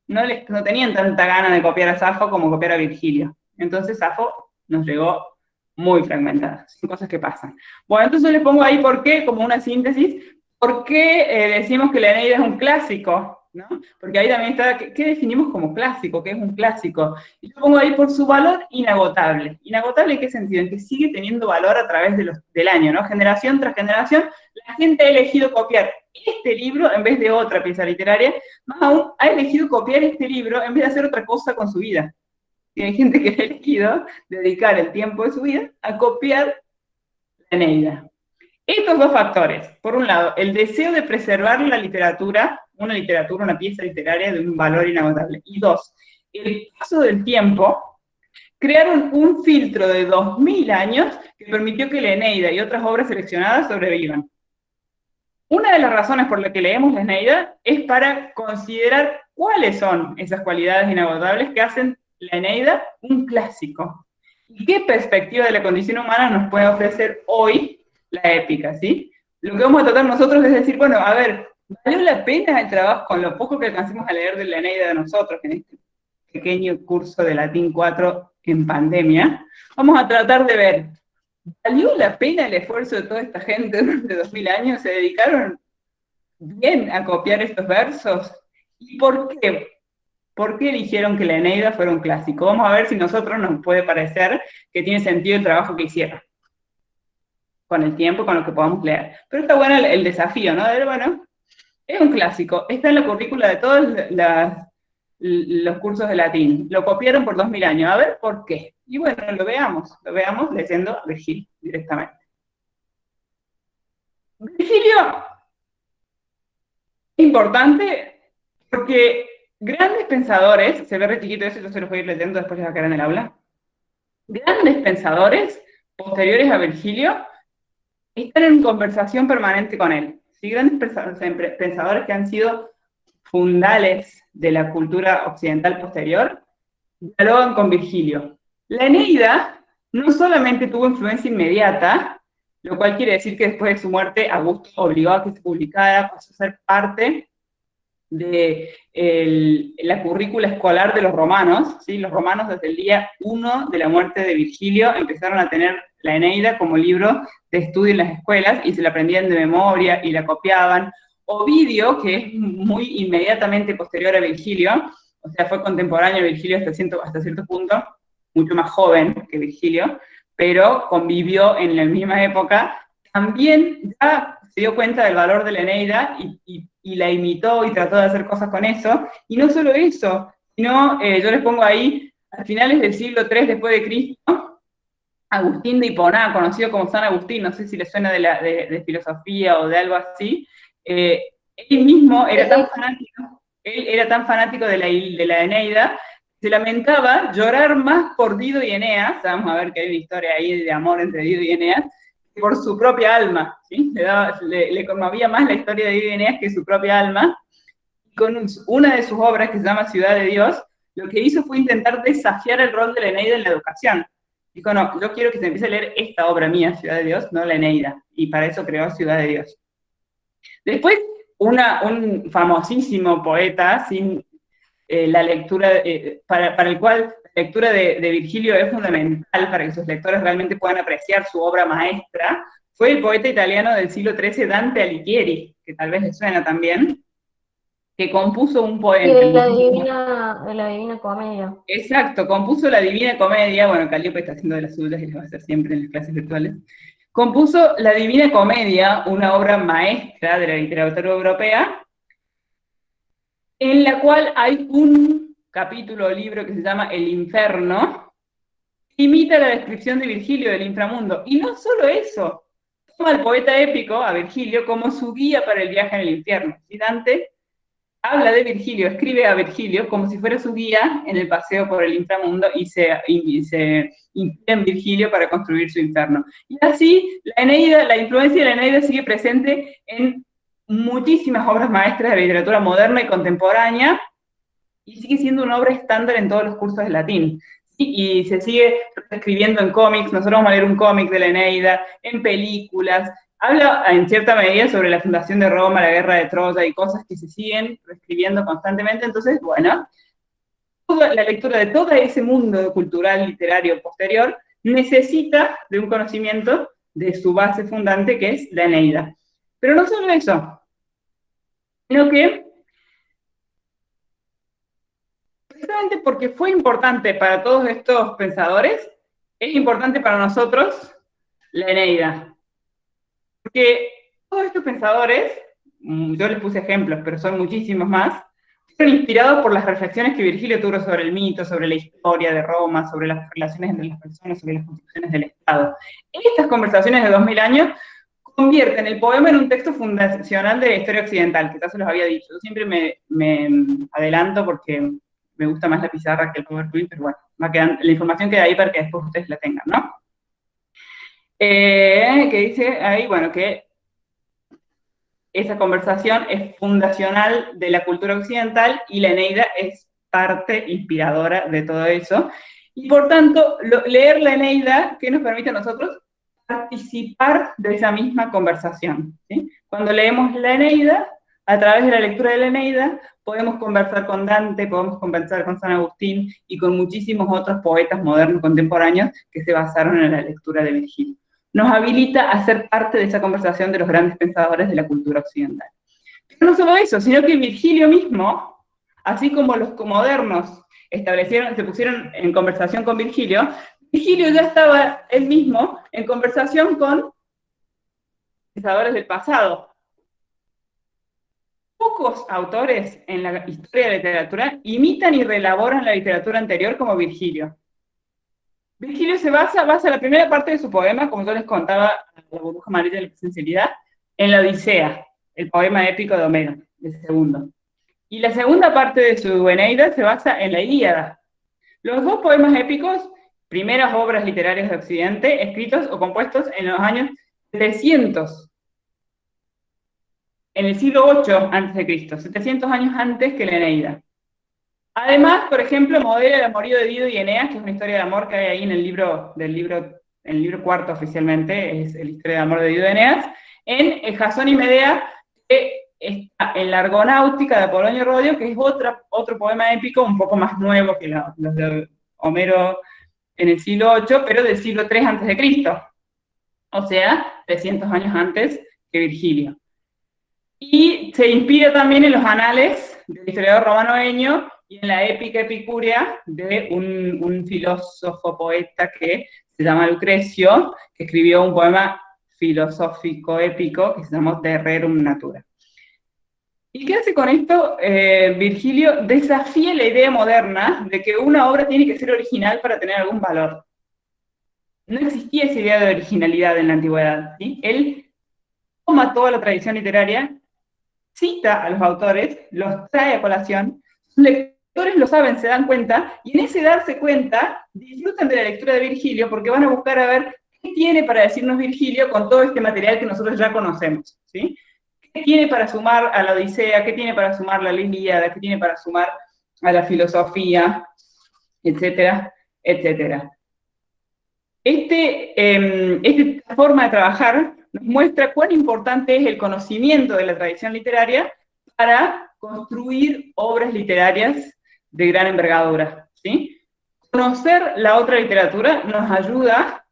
No tenían tanta gana de copiar a Safo como copiar a Virgilio. Entonces Safo nos llegó muy fragmentada. Son cosas que pasan. Bueno, entonces les pongo ahí por qué, como una síntesis, por qué decimos que la Eneida es un clásico, ¿no? Porque ahí también está, ¿qué definimos como clásico? ¿Qué es un clásico? Y yo pongo ahí por su valor inagotable. ¿Inagotable en qué sentido? En que sigue teniendo valor a través del año, ¿no? Generación tras generación, la gente ha elegido copiar este libro en vez de otra pieza literaria, más aún, ha elegido copiar este libro en vez de hacer otra cosa con su vida. Y hay gente que ha elegido dedicar el tiempo de su vida a copiar la Eneida. Estos dos factores, por un lado, el deseo de preservar la literatura, una pieza literaria de un valor inagotable, y dos, el paso del tiempo, crearon un filtro de 2000 años que permitió que la Eneida y otras obras seleccionadas sobrevivan. Una de las razones por las que leemos la Eneida es para considerar cuáles son esas cualidades inagotables que hacen la Eneida un clásico. ¿Y qué perspectiva de la condición humana nos puede ofrecer hoy la épica, ¿sí? Lo que vamos a tratar nosotros es decir, bueno, a ver, ¿valió la pena el trabajo con lo poco que alcancemos a leer de la Eneida de nosotros en este pequeño curso de Latín 4 en pandemia? Vamos a tratar de ver, ¿valió la pena el esfuerzo de toda esta gente durante 2000 años? ¿Se dedicaron bien a copiar estos versos? ¿Y por qué? ¿Por qué eligieron que la Eneida fuera un clásico? Vamos a ver si a nosotros nos puede parecer que tiene sentido el trabajo que hicieron, con el tiempo, con lo que podamos leer. Pero está bueno el desafío, ¿no? De, bueno, es un clásico, está en la currícula de todos los cursos de latín, lo copiaron por 2000 años, a ver por qué. Y bueno, lo veamos leyendo a Virgilio directamente. Virgilio es importante porque grandes pensadores, se ve re chiquito eso, yo se los voy a ir leyendo, después les va a quedar en el aula. Grandes pensadores posteriores a Virgilio están en conversación permanente con él. ¿Sí? Grandes pensadores que han sido fundales de la cultura occidental posterior dialogan con Virgilio. La Eneida no solamente tuvo influencia inmediata, lo cual quiere decir que después de su muerte Augusto obligó a que se publicara, pasó a ser parte de la currícula escolar de los romanos, ¿sí? Los romanos desde el día 1 de la muerte de Virgilio empezaron a tener la Eneida como libro de estudio en las escuelas y se la aprendían de memoria y la copiaban. Ovidio, que es muy inmediatamente posterior a Virgilio, o sea, fue contemporáneo a Virgilio hasta cierto punto, mucho más joven que Virgilio, pero convivió en la misma época, también ya se dio cuenta del valor de la Eneida y la imitó y trató de hacer cosas con eso, y no solo eso, sino, yo les pongo ahí, a finales del siglo III después de Cristo, Agustín de Hiponá, conocido como San Agustín, no sé si les suena de filosofía o de algo así, él mismo era tan fanático de la Eneida, se lamentaba llorar más por Dido y Eneas, vamos a ver que hay una historia ahí de amor entre Dido y Eneas, que por su propia alma, ¿sí? Le conmovía más la historia de Dido y Eneas que su propia alma. Con una de sus obras, que se llama Ciudad de Dios, lo que hizo fue intentar desafiar el rol de la Eneida en la educación. Dijo, no, yo quiero que se empiece a leer esta obra mía, Ciudad de Dios, no la Eneida, y para eso creó Ciudad de Dios. Después, un famosísimo poeta, sin la lectura, para el cual la lectura de Virgilio es fundamental para que sus lectores realmente puedan apreciar su obra maestra, fue el poeta italiano del siglo XIII, Dante Alighieri, que tal vez les suena también. que compuso un Y poema. de la Divina Comedia. Exacto, compuso la Divina Comedia, bueno, Calíope está haciendo de las suyas y lo va a hacer siempre en las clases virtuales. Compuso la Divina Comedia, una obra maestra de la literatura europea, en la cual hay un capítulo o libro que se llama El Inferno, que imita la descripción de Virgilio del inframundo. Y no solo eso, toma al poeta épico, a Virgilio, como su guía para el viaje en el infierno. Y Dante habla de Virgilio, escribe a Virgilio como si fuera su guía en el paseo por el inframundo y se inspira en Virgilio para construir su infierno. Y así la Eneida, la influencia de la Eneida sigue presente en muchísimas obras maestras de la literatura moderna y contemporánea y sigue siendo una obra estándar en todos los cursos de latín. Y se sigue escribiendo en cómics, nosotros vamos a leer un cómic de la Eneida, en películas, habla en cierta medida sobre la fundación de Roma, la guerra de Troya y cosas que se siguen reescribiendo constantemente, entonces, bueno, toda la lectura de todo ese mundo cultural, literario, posterior, necesita de un conocimiento de su base fundante, que es la Eneida. Pero no solo eso, sino que precisamente porque fue importante para todos estos pensadores, es importante para nosotros la Eneida. Porque todos estos pensadores, yo les puse ejemplos, pero son muchísimos más, fueron inspirados por las reflexiones que Virgilio tuvo sobre el mito, sobre la historia de Roma, sobre las relaciones entre las personas, sobre las constituciones del Estado. Estas conversaciones de 2000 años convierten el poema en un texto fundacional de la historia occidental, que ya se los había dicho. Yo siempre me adelanto porque me gusta más la pizarra que el PowerPoint, pero bueno, la información queda ahí para que después ustedes la tengan, ¿no? Que dice ahí, bueno, que esa conversación es fundacional de la cultura occidental y la Eneida es parte inspiradora de todo eso. Y por tanto, leer la Eneida, ¿qué nos permite a nosotros? Participar de esa misma conversación. ¿Sí? Cuando leemos la Eneida, a través de la lectura de la Eneida, podemos conversar con Dante, podemos conversar con San Agustín y con muchísimos otros poetas modernos contemporáneos que se basaron en la lectura de Virgilio. Nos habilita a ser parte de esa conversación de los grandes pensadores de la cultura occidental. Pero no solo eso, sino que Virgilio mismo, así como los modernos se pusieron en conversación con Virgilio, Virgilio ya estaba él mismo en conversación con pensadores del pasado. Pocos autores en la historia de la literatura imitan y reelaboran la literatura anterior como Virgilio. Virgilio se basa la primera parte de su poema, como yo les contaba, La burbuja amarilla de la sinceridad, en la Odisea, el poema épico de Homero, el segundo. Y la segunda parte de su Eneida se basa en la Ilíada. Los dos poemas épicos, primeras obras literarias de Occidente, escritos o compuestos en los años 300, en el siglo VIII a.C., 700 años antes que la Eneida. Además, por ejemplo, modela el amorío de Dido y Eneas, que es una historia de amor que hay ahí en el libro cuarto oficialmente, es la historia de amor de Dido y Eneas, en Jasón y Medea, que está en la Argonáutica de Apolonio Rodio, que es otro poema épico un poco más nuevo que los de Homero en el siglo VIII, pero del siglo III a.C., o sea, 300 años antes que Virgilio. Y se inspira también en los anales del historiador romano Enio y en la épica epicúrea de un filósofo poeta que se llama Lucrecio, que escribió un poema filosófico épico que se llamó De Rerum Natura. ¿Y qué hace con esto? Virgilio desafía la idea moderna de que una obra tiene que ser original para tener algún valor. No existía esa idea de originalidad en la antigüedad, ¿sí? Él toma toda la tradición literaria, cita a los autores, los trae a colación, los lectores lo saben, se dan cuenta, y en ese darse cuenta, disfrutan de la lectura de Virgilio porque van a buscar a ver qué tiene para decirnos Virgilio con todo este material que nosotros ya conocemos, ¿sí? ¿Qué tiene para sumar a la Odisea? ¿Qué tiene para sumar a la Ilíada? ¿Qué tiene para sumar a la filosofía? Etcétera, etcétera. Esta forma de trabajar nos muestra cuán importante es el conocimiento de la tradición literaria para construir obras literarias de gran envergadura, ¿sí? Conocer la otra literatura nos ayuda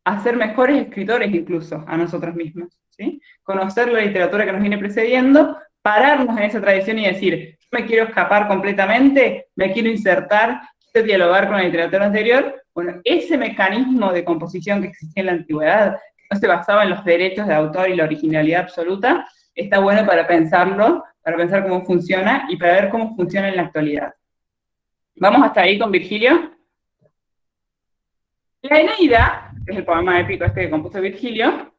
a ser mejores escritores incluso a nosotros mismos, ¿sí? Conocer la literatura que nos viene precediendo pararnos en esa tradición y decir, yo me quiero escapar completamente, me quiero insertar, quiero dialogar con la literatura anterior. Bueno, ese mecanismo de composición que existía en la antigüedad, que no se basaba en los derechos de autor y la originalidad absoluta, está bueno para pensarlo, para pensar cómo funciona y para ver cómo funciona en la actualidad. ¿Vamos hasta ahí con Virgilio? La Eneida, que es el poema épico este que compuso Virgilio,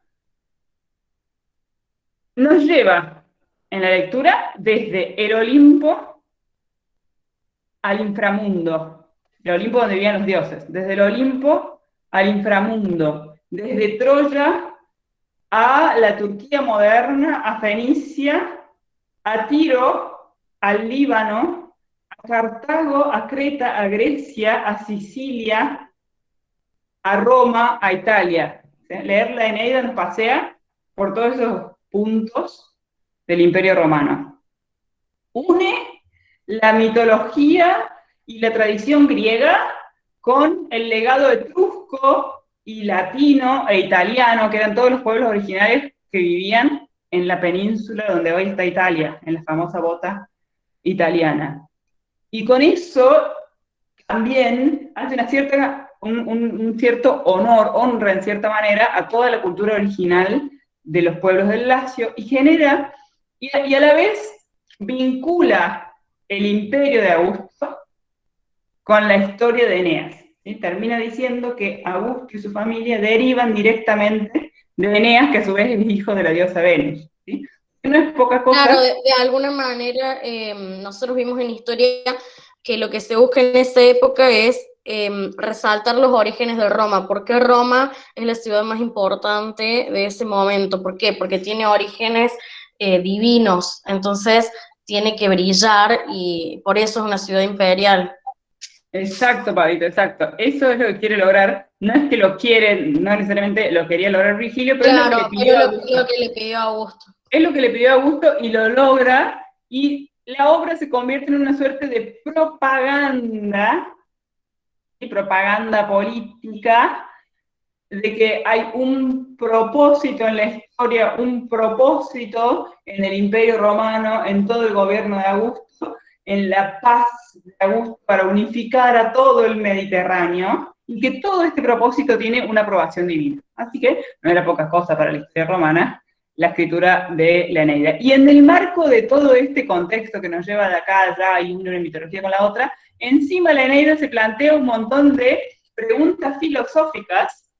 nos lleva en la lectura desde el Olimpo al inframundo, el Olimpo donde vivían los dioses, desde el Olimpo al inframundo, desde Troya a la Turquía moderna, a Fenicia, a Tiro, al Líbano, a Cartago, a Creta, a Grecia, a Sicilia, a Roma, a Italia. Leer la Eneida nos pasea por todos esos puntos del Imperio Romano. Une la mitología y la tradición griega con el legado etrusco y latino e italiano, que eran todos los pueblos originarios que vivían en la península donde hoy está Italia, en la famosa bota italiana. Y con eso también hace un cierto honra en cierta manera a toda la cultura original de los pueblos del Lacio y genera, y a la vez vincula el imperio de Augusto con la historia de Eneas. ¿Sí? Termina diciendo que Augusto y su familia derivan directamente de Eneas, que a su vez es hijo de la diosa Venus. ¿Sí? No es poca cosa. Claro, de alguna manera nosotros vimos en historia que lo que se busca en esa época es resaltar los orígenes de Roma. ¿Por qué Roma es la ciudad más importante de ese momento? ¿Por qué? Porque tiene orígenes divinos, entonces tiene que brillar y por eso es una ciudad imperial. Exacto, Pablito, exacto. Eso es lo que quiere lograr. No es que lo quiere, no necesariamente lo quería lograr Virgilio, pero claro, es lo que le pidió a Augusto. lo que le pidió a Augusto. Es lo que le pidió a Augusto y lo logra, y la obra se convierte en una suerte de propaganda, y propaganda política, de que hay un propósito en la historia, un propósito en el Imperio Romano, en todo el gobierno de Augusto, en la paz de Augusto para unificar a todo el Mediterráneo, y que todo este propósito tiene una aprobación divina. Así que no era poca cosa para la historia romana la escritura de la Eneida. Y en el marco de todo este contexto que nos lleva de acá a allá y una mitología con la otra, encima la Eneida se plantea un montón de preguntas filosóficas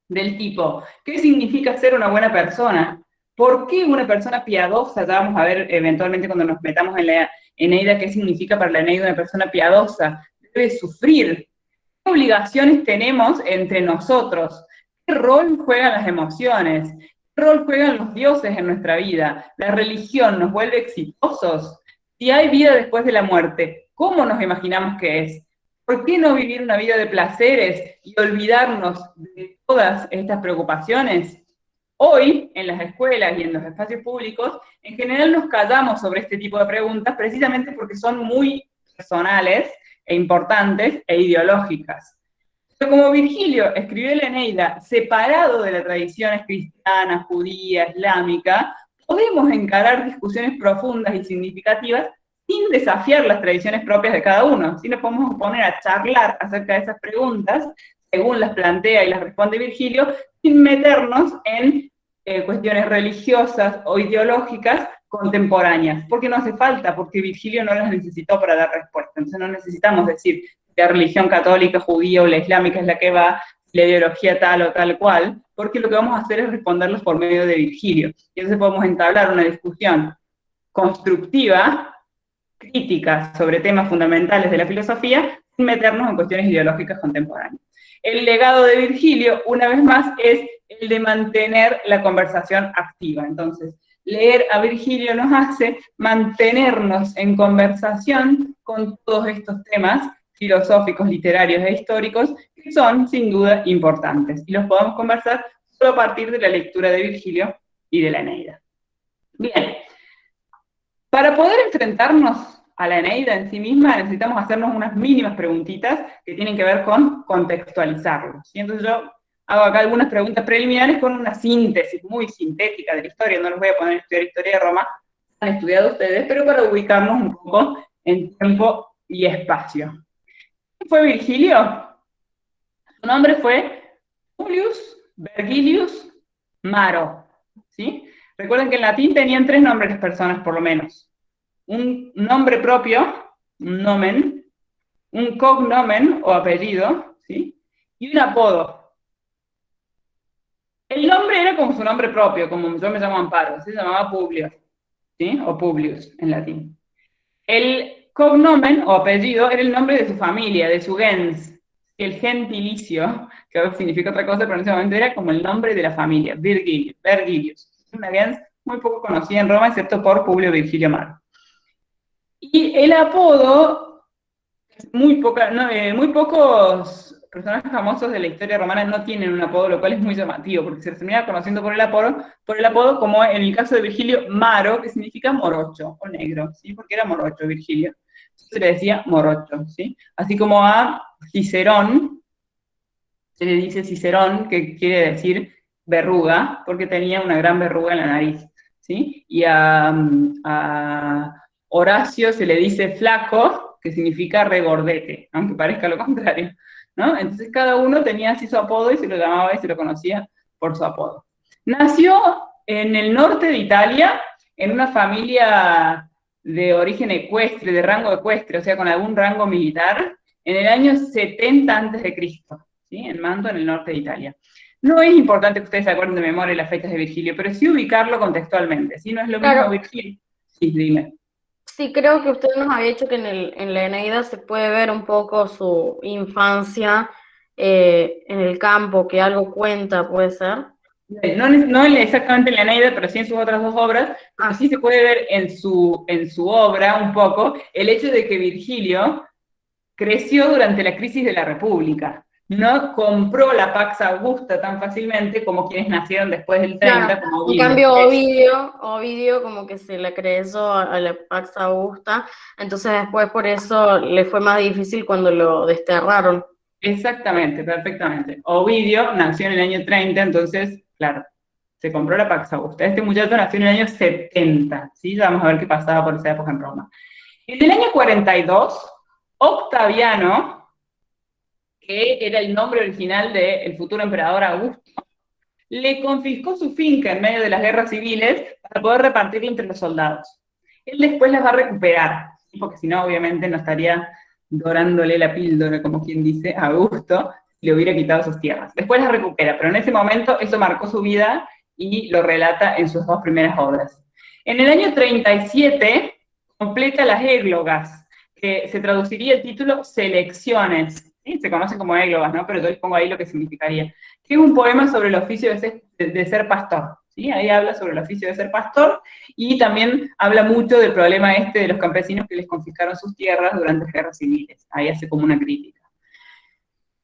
del tipo, ¿qué significa ser una buena persona? ¿Por qué una persona piadosa? Ya vamos a ver eventualmente cuando nos metamos en la Eneida qué significa para la Eneida una persona piadosa. Debe sufrir. ¿Qué obligaciones tenemos entre nosotros? ¿Qué rol juegan las emociones? ¿Qué rol juegan los dioses en nuestra vida? ¿La religión nos vuelve exitosos? Si hay vida después de la muerte, ¿cómo nos imaginamos que es? ¿Por qué no vivir una vida de placeres y olvidarnos de todas estas preocupaciones? Hoy, en las escuelas y en los espacios públicos, en general nos callamos sobre este tipo de preguntas precisamente porque son muy personales e importantes e ideológicas. Pero como Virgilio escribió la Eneida separado de las tradiciones cristiana, judía, islámica, podemos encarar discusiones profundas y significativas sin desafiar las tradiciones propias de cada uno. Sí nos podemos poner a charlar acerca de esas preguntas, según las plantea y las responde Virgilio, sin meternos en cuestiones religiosas o ideológicas contemporáneas, porque no hace falta, porque Virgilio no las necesitó para dar respuesta. Entonces no necesitamos decir que la religión católica, judía o la islámica es la que va, la ideología tal o tal cual, porque lo que vamos a hacer es responderlos por medio de Virgilio. Y entonces podemos entablar una discusión constructiva, crítica sobre temas fundamentales de la filosofía, sin meternos en cuestiones ideológicas contemporáneas. El legado de Virgilio, una vez más, es el de mantener la conversación activa. Entonces, leer a Virgilio nos hace mantenernos en conversación con todos estos temas filosóficos, literarios e históricos, que son, sin duda, importantes. Y los podemos conversar solo a partir de la lectura de Virgilio y de la Eneida. Bien. Para poder enfrentarnos a la Eneida en sí misma, necesitamos hacernos unas mínimas preguntitas que tienen que ver con contextualizarlos. Y entonces yo hago acá algunas preguntas preliminares con una síntesis muy sintética de la historia, no los voy a poner a estudiar historia de Roma, han estudiado ustedes, pero para ubicarnos un poco en tiempo y espacio. ¿Quién fue Virgilio? Su nombre fue Publius Vergilius Maro, ¿sí? Recuerden que en latín tenían 3 nombres las personas, por lo menos. Un nombre propio, un nomen, un cognomen o apellido, ¿sí? Y un apodo. El nombre era como su nombre propio, como yo me llamo Amparo, se llamaba Publio, ¿sí? O Publius en latín. El cognomen o apellido era el nombre de su familia, de su gens, el gentilicio, que ahora significa otra cosa, pero en ese momento era como el nombre de la familia, Vergilius. Una gens muy poco conocida en Roma, excepto por Publio Virgilio Maro. Y el apodo, muy pocos personajes famosos de la historia romana no tienen un apodo, lo cual es muy llamativo, porque se les termina conociendo por el apodo, como en el caso de Virgilio, Maro, que significa morocho o negro, ¿sí? Porque era morocho Virgilio. Se le decía morocho, ¿sí? Así como a Cicerón, se le dice Cicerón, que quiere decir verruga, porque tenía una gran verruga en la nariz, ¿sí? Y a Horacio se le dice flaco, que significa regordete, aunque parezca lo contrario, ¿no? Entonces cada uno tenía así su apodo y se lo llamaba y se lo conocía por su apodo. Nació en el norte de Italia, en una familia de origen ecuestre, de rango ecuestre, o sea, con algún rango militar, en el año 70 a.C., ¿sí? En Manto, en el norte de Italia. No es importante que ustedes se acuerden de memoria las fechas de Virgilio, pero sí ubicarlo contextualmente, ¿sí? No es lo mismo Virgilio. Sí, dime. Sí, creo que usted nos había dicho que en la Eneida se puede ver un poco su infancia en el campo, que algo cuenta, ¿puede ser? No exactamente en la Eneida, pero sí en sus otras 2 obras, pero sí se puede ver en su obra un poco el hecho de que Virgilio creció durante la crisis de la República. No compró la Pax Augusta tan fácilmente como quienes nacieron después del 30, Claro. como En Ovidio. cambio, Ovidio como que se le creyó a la Pax Augusta, entonces después por eso le fue más difícil cuando lo desterraron. Exactamente, perfectamente. Ovidio nació en el año 30, entonces, claro, se compró la Pax Augusta. Este muchacho nació en el año 70, ¿sí? Ya vamos a ver qué pasaba por esa época en Roma. En el año 42, Octaviano, que era el nombre original del futuro emperador Augusto, le confiscó su finca en medio de las guerras civiles para poder repartirla entre los soldados. Él después las va a recuperar, ¿sí? Porque si no, obviamente no estaría dorándole la píldora, como quien dice, a Augusto, si le hubiera quitado sus tierras. Después las recupera, pero en ese momento eso marcó su vida y lo relata en sus 2 primeras obras. En el año 37 completa las églogas, que se traduciría el título Selecciones, ¿sí? Se conocen como églogas, ¿no? Pero yo les pongo ahí lo que significaría, que es un poema sobre el oficio de ser pastor, ¿sí? Ahí habla sobre el oficio de ser pastor y también habla mucho del problema de los campesinos que les confiscaron sus tierras durante las guerras civiles. Ahí hace como una crítica.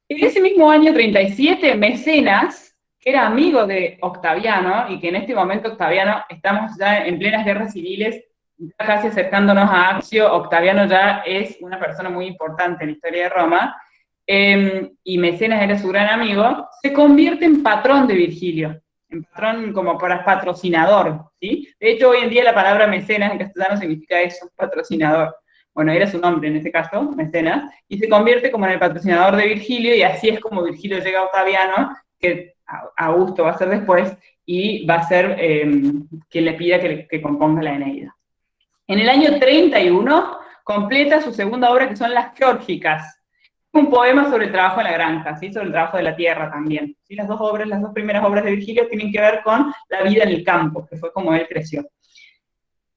En ese mismo año 37, Mecenas, que era amigo de Octaviano, y que en este momento Octaviano, estamos ya en plenas guerras civiles, ya casi acercándonos a Accio, Octaviano ya es una persona muy importante en la historia de Roma, y Mecenas era su gran amigo, se convierte en patrón de Virgilio, en patrón como para patrocinador, ¿sí? De hecho, hoy en día la palabra mecenas en castellano significa eso, patrocinador. Bueno, era su nombre en este caso, Mecenas, y se convierte como en el patrocinador de Virgilio, y así es como Virgilio llega a Octaviano, que Augusto va a ser después, y va a ser quien le pida que componga la Eneida. En el año 31 completa su segunda obra, que son las Geórgicas, un poema sobre el trabajo en la granja, ¿sí? Sobre el trabajo de la tierra también. ¿Sí? Las 2 primeras obras de Virgilio tienen que ver con la vida en el campo, que fue como él creció.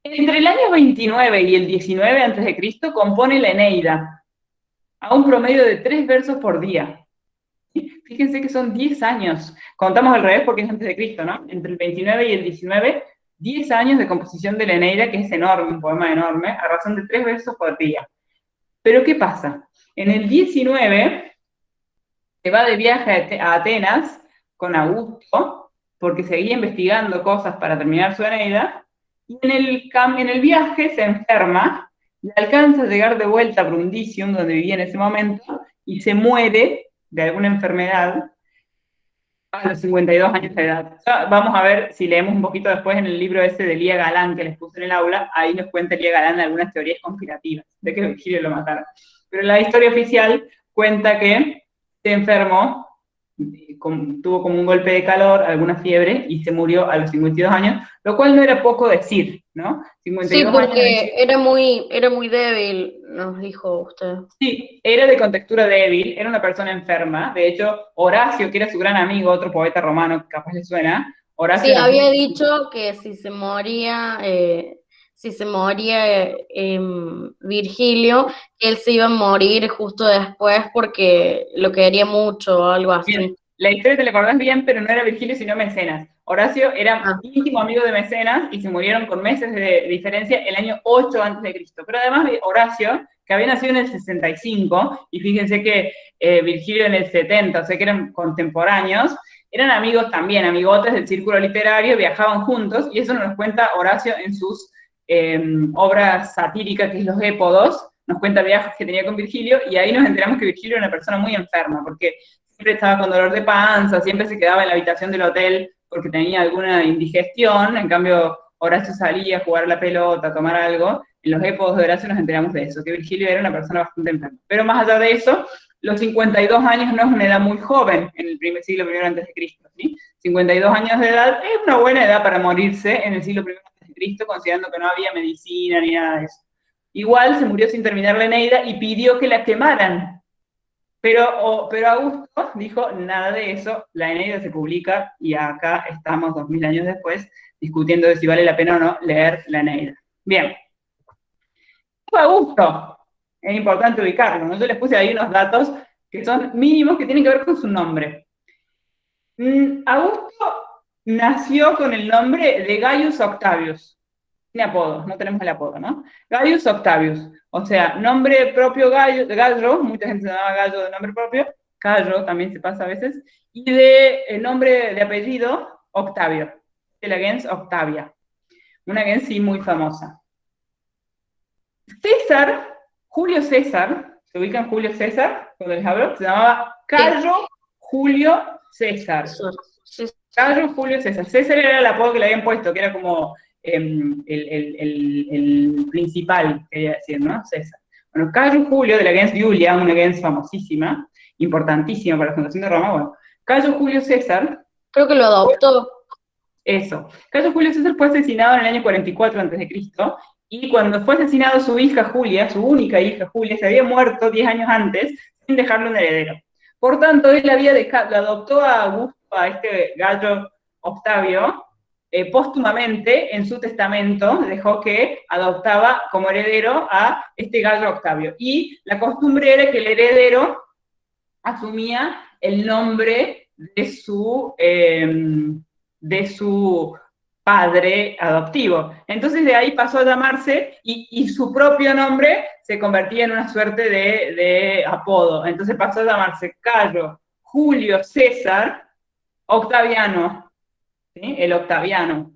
Entre el año 29 y el 19 a.C. compone la Eneida, a un promedio de 3 versos por día. Fíjense que son 10 años. Contamos al revés porque es antes de Cristo, ¿no? Entre el 29 y el 19, 10 años de composición de la Eneida, que es enorme, un poema enorme, a razón de 3 versos por día. Pero ¿qué pasa? En el 19 se va de viaje a Atenas con Augusto, porque seguía investigando cosas para terminar su Eneida, y en el viaje se enferma, y alcanza a llegar de vuelta a Brundisium, donde vivía en ese momento, y se muere de alguna enfermedad, A los 52 años de edad. Ya vamos a ver si leemos un poquito después en el libro ese de Lía Galán que les puse en el aula, ahí nos cuenta Lía Galán algunas teorías conspirativas de que Virgilio lo mataron. Pero la historia oficial cuenta que se enfermó, tuvo como un golpe de calor, alguna fiebre, y se murió a los 52 años, lo cual no era poco decir, ¿no? Sí, 52 años porque era muy débil, nos dijo usted. Sí, era de contextura débil, era una persona enferma. De hecho, Horacio, que era su gran amigo, otro poeta romano que capaz le suena, Sí, Horacio nació. había dicho que si se moría Virgilio, él se iba a morir justo después porque lo quería mucho o algo Bien, así. la historia te la acordás bien, pero no era Virgilio, sino Mecenas. Horacio era Ah, íntimo amigo de Mecenas y se murieron con meses de diferencia el año 8 a.C. Pero además Horacio, que había nacido en el 65, y fíjense que Virgilio en el 70, o sea que eran contemporáneos, eran amigos también, amigotes del círculo literario, viajaban juntos, y eso nos cuenta Horacio en sus obras satíricas, que es Los Épodos, nos cuenta viajes que tenía con Virgilio, y ahí nos enteramos que Virgilio era una persona muy enferma, porque siempre estaba con dolor de panza, siempre se quedaba en la habitación del hotel porque tenía alguna indigestión, en cambio Horacio salía a jugar a la pelota, a tomar algo. En los Épodos de Horacio nos enteramos de eso, que Virgilio era una persona bastante enferma. Pero más allá de eso, los 52 años no es una edad muy joven en el primer siglo I antes de Cristo, ¿sí? 52 años de edad es una buena edad para morirse en el siglo I antes de Cristo, considerando que no había medicina ni nada de eso. Igual se murió sin terminar la Eneida y pidió que la quemaran. Pero Augusto dijo, nada de eso, la Eneida se publica y acá estamos 2000 años después discutiendo de si vale la pena o no leer la Eneida. Bien. Augusto, es importante ubicarlo, ¿no? Yo les puse ahí unos datos que son mínimos que tienen que ver con su nombre. Augusto nació con el nombre de Gaius Octavius. Tiene apodo, no tenemos el apodo, ¿no? Gaius Octavius, o sea, nombre propio Gallo, mucha gente se llama Gallo de nombre propio, Gallo también se pasa a veces, y de nombre de apellido, Octavio, de la gens Octavia, una gens sí muy famosa. César, Julio César, ¿se ubican Julio César? Cuando les hablo, se llamaba Cayo Julio César. sí. Cayo Julio César. César era el apodo que le habían puesto, que era como el principal, quería decir, ¿no? César. Bueno, Cayo Julio, de la gens Julia, una gens famosísima, importantísima para la fundación de Roma, bueno, Cayo Julio César. Creo que lo adoptó. Eso. Cayo Julio César fue asesinado en el año 44 a.C., y cuando fue asesinado su hija Julia, su única hija Julia, se había muerto 10 años antes sin dejarle un heredero. Por tanto, él adoptó a Augusto, a este Gallo Octavio, póstumamente en su testamento dejó que adoptaba como heredero a este Gallo Octavio. Y la costumbre era que el heredero asumía el nombre de su padre adoptivo. Entonces de ahí pasó a llamarse, y su propio nombre se convertía en una suerte de apodo. Entonces pasó a llamarse Cayo Julio César Octaviano, ¿sí? El Octaviano,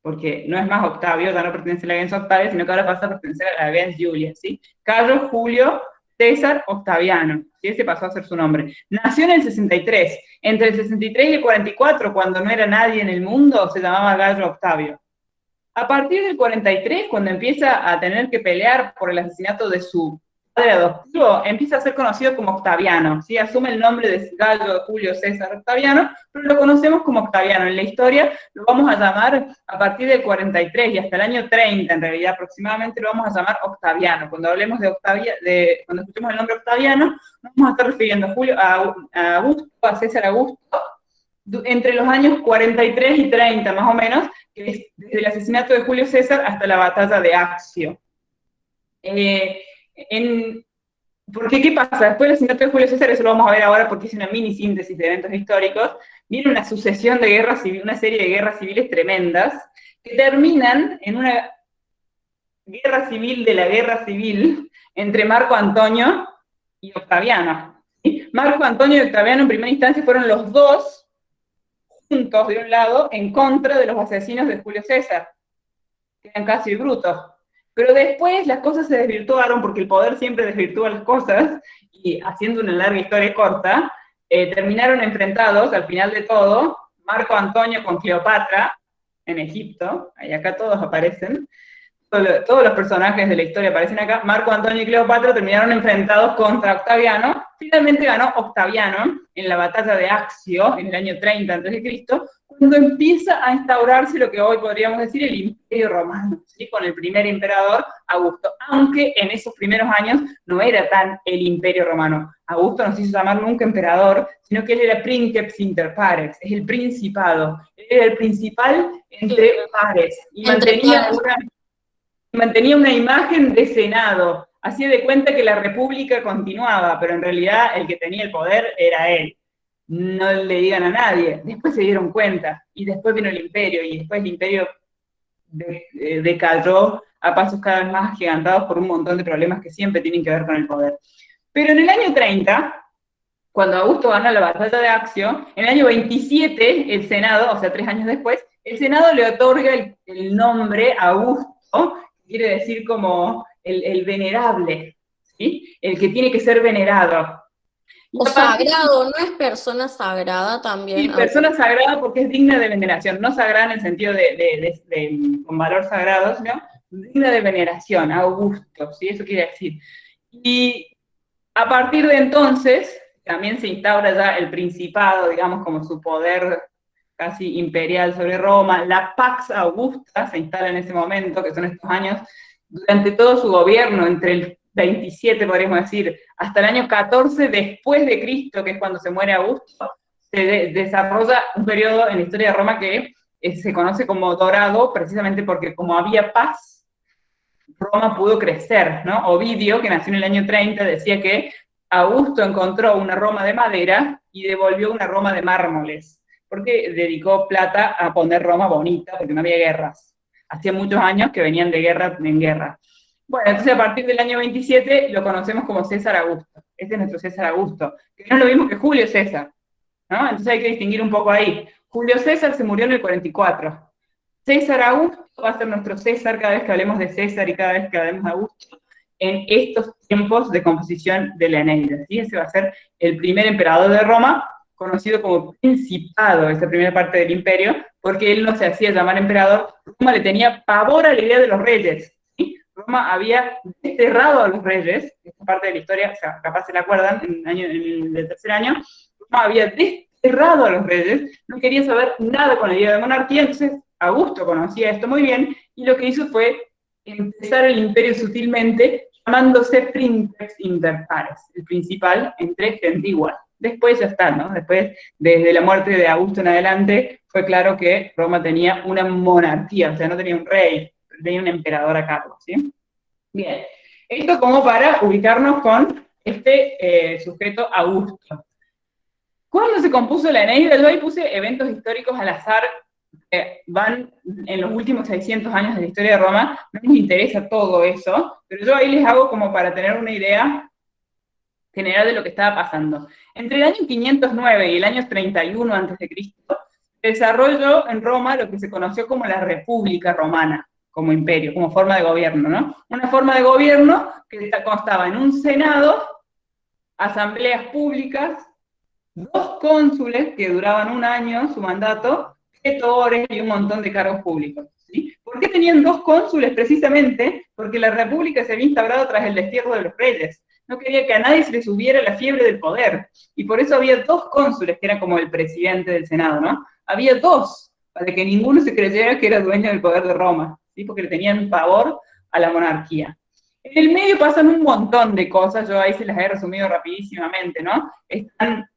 porque no es más Octavio, ya no pertenece a la gens Octavia, sino que ahora pasa a pertenecer a la gens Julia, ¿sí? Cayo Julio César Octaviano, ¿sí? Ese pasó a ser su nombre. Nació en el 63, entre el 63 y el 44, cuando no era nadie en el mundo, se llamaba Gallo Octavio. A partir del 43, cuando empieza a tener que pelear por el asesinato de su padre adoptivo, empieza a ser conocido como Octaviano, ¿sí? Asume el nombre de Gallo Julio César Octaviano, pero lo conocemos como Octaviano. En la historia lo vamos a llamar a partir del 43 y hasta el año 30, en realidad, aproximadamente, lo vamos a llamar Octaviano. Cuando hablemos cuando escuchemos el nombre Octaviano, nos vamos a estar refiriendo a Augusto, a César Augusto, entre los años 43 y 30, más o menos, que es desde el asesinato de Julio César hasta la batalla de Accio. Porque, ¿qué pasa? Después del asesinato de Julio César, eso lo vamos a ver ahora porque es una mini síntesis de eventos históricos, viene una sucesión de guerras civiles, una serie de guerras civiles tremendas, que terminan en una guerra civil de la guerra civil entre Marco Antonio y Octaviano. ¿Sí? Marco Antonio y Octaviano en primera instancia fueron los dos juntos de un lado en contra de los asesinos de Julio César, que eran Casio y Bruto. Pero después las cosas se desvirtuaron, porque el poder siempre desvirtúa las cosas, y haciendo una larga historia corta, terminaron enfrentados, al final de todo, Marco Antonio con Cleopatra, en Egipto, y acá todos aparecen, todos los personajes de la historia aparecen acá, Marco Antonio y Cleopatra terminaron enfrentados contra Octaviano, finalmente ganó Octaviano en la batalla de Accio, en el año 30 a.C., cuando empieza a instaurarse lo que hoy podríamos decir el Imperio Romano, ¿sí? Con el primer emperador, Augusto, aunque en esos primeros años no era tan el Imperio Romano. Augusto no se hizo llamar nunca emperador, sino que él era princeps inter pares, es el principado, él era el principal entre pares, y mantenía una imagen de senado, hacía de cuenta que la república continuaba, pero en realidad el que tenía el poder era él. No le digan a nadie. Después se dieron cuenta, y después vino el imperio, y después el imperio decayó a pasos cada vez más agigantados por un montón de problemas que siempre tienen que ver con el poder. Pero en el año 30, cuando Augusto gana la batalla de Accio, en el año 27, el Senado, o sea, 3 años después, el Senado le otorga el nombre Augusto, que quiere decir como el venerable, ¿sí? El que tiene que ser venerado. O sagrado, ¿no es persona sagrada también? Sí, persona sagrada porque es digna de veneración, no sagrada en el sentido con valor sagrado, sino digna de veneración, Augusto, ¿sí? Eso quiere decir. Y a partir de entonces, también se instaura ya el principado, digamos, como su poder casi imperial sobre Roma. La Pax Augusta se instala en ese momento, que son estos años, durante todo su gobierno, entre el 27, podríamos decir, hasta el año 14 después de Cristo, que es cuando se muere Augusto, se desarrolla un periodo en la historia de Roma que se conoce como dorado, precisamente porque como había paz, Roma pudo crecer, ¿no? Ovidio, que nació en el año 30, decía que Augusto encontró una Roma de madera y devolvió una Roma de mármoles, porque dedicó plata a poner Roma bonita, porque no había guerras. Hacía muchos años que venían de guerra en guerra. Bueno, entonces a partir del año 27 lo conocemos como César Augusto. Este es nuestro César Augusto, que no es lo mismo que Julio César, ¿no? Entonces hay que distinguir un poco ahí. Julio César se murió en el 44. César Augusto va a ser nuestro César cada vez que hablemos de César y cada vez que hablemos de Augusto en estos tiempos de composición de la Eneida, ¿sí? Ese va a ser el primer emperador de Roma, conocido como Principado, esa primera parte del imperio, porque él no se hacía llamar emperador. Roma le tenía pavor a la idea de los reyes, ¿sí? Roma había desterrado a los reyes, esta parte de la historia, o sea, capaz se la acuerdan, en el tercer año, Roma había desterrado a los reyes, no quería saber nada con la idea de monarquía, entonces Augusto conocía esto muy bien, y lo que hizo fue empezar el imperio sutilmente, llamándose Princeps inter pares, el principal entre gente igual. Después ya está, ¿no? Después, desde la muerte de Augusto en adelante, fue claro que Roma tenía una monarquía, o sea, no tenía un rey, tenía un emperador a cargo, ¿sí? Bien, esto como para ubicarnos con este sujeto Augusto. ¿Cuándo se compuso la Eneida? Yo ahí puse eventos históricos al azar, que van en los últimos 600 años de la historia de Roma, no nos interesa todo eso, pero yo ahí les hago como para tener una idea general de lo que estaba pasando. Entre el año 509 y el año 31 a.C., se desarrolló en Roma lo que se conoció como la República Romana, como imperio, como forma de gobierno, ¿no? Una forma de gobierno que constaba en un senado, asambleas públicas, 2 cónsules que duraban 1 año su mandato, pretores y un montón de cargos públicos, ¿sí? ¿Por qué tenían 2 cónsules? Precisamente porque la república se había instaurado tras el destierro de los reyes. No quería que a nadie se le subiera la fiebre del poder, y por eso había 2 cónsules, que eran como el presidente del Senado, ¿no? Había 2, para que ninguno se creyera que era dueño del poder de Roma, ¿sí? Porque le tenían pavor a la monarquía. En el medio pasan un montón de cosas, yo ahí se las he resumido rapidísimamente, ¿no? Están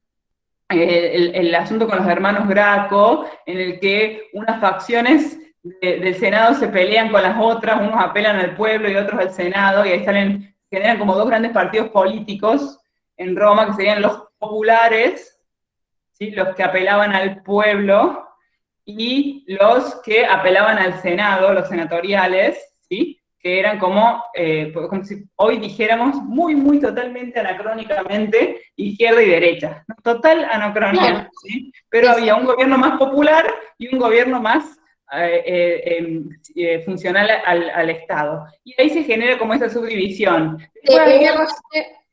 el asunto con los hermanos Graco, en el que unas facciones del Senado se pelean con las otras, unos apelan al pueblo y otros al Senado, y ahí generan como 2 grandes partidos políticos en Roma, que serían los populares, ¿sí? Los que apelaban al pueblo, y los que apelaban al Senado, los senatoriales, ¿sí? Que eran como si hoy dijéramos muy totalmente anacrónicamente izquierda y derecha, ¿no? Total anacrónica, claro. ¿Sí? Pero sí, había un gobierno más popular y un gobierno más funcional al Estado. Y ahí se genera como esa subdivisión.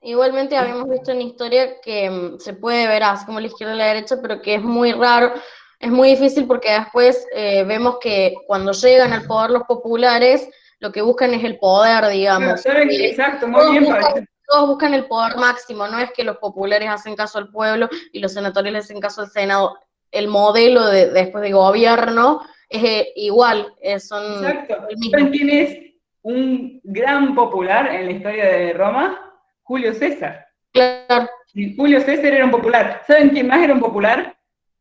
Igualmente habíamos visto en historia que se puede ver así como la izquierda y la derecha, pero que es muy raro, es muy difícil porque después vemos que cuando llegan al poder los populares, lo que buscan es el poder, digamos. Exacto, muy Todos bien, buscan, todos buscan el poder máximo, no es que los populares hacen caso al pueblo y los senatoriales hacen caso al Senado. El modelo después de gobierno es igual, son exacto. el mismo. ¿Saben quién es un gran popular en la historia de Roma? Julio César. Claro. Y Julio César era un popular. ¿Saben quién más era un popular?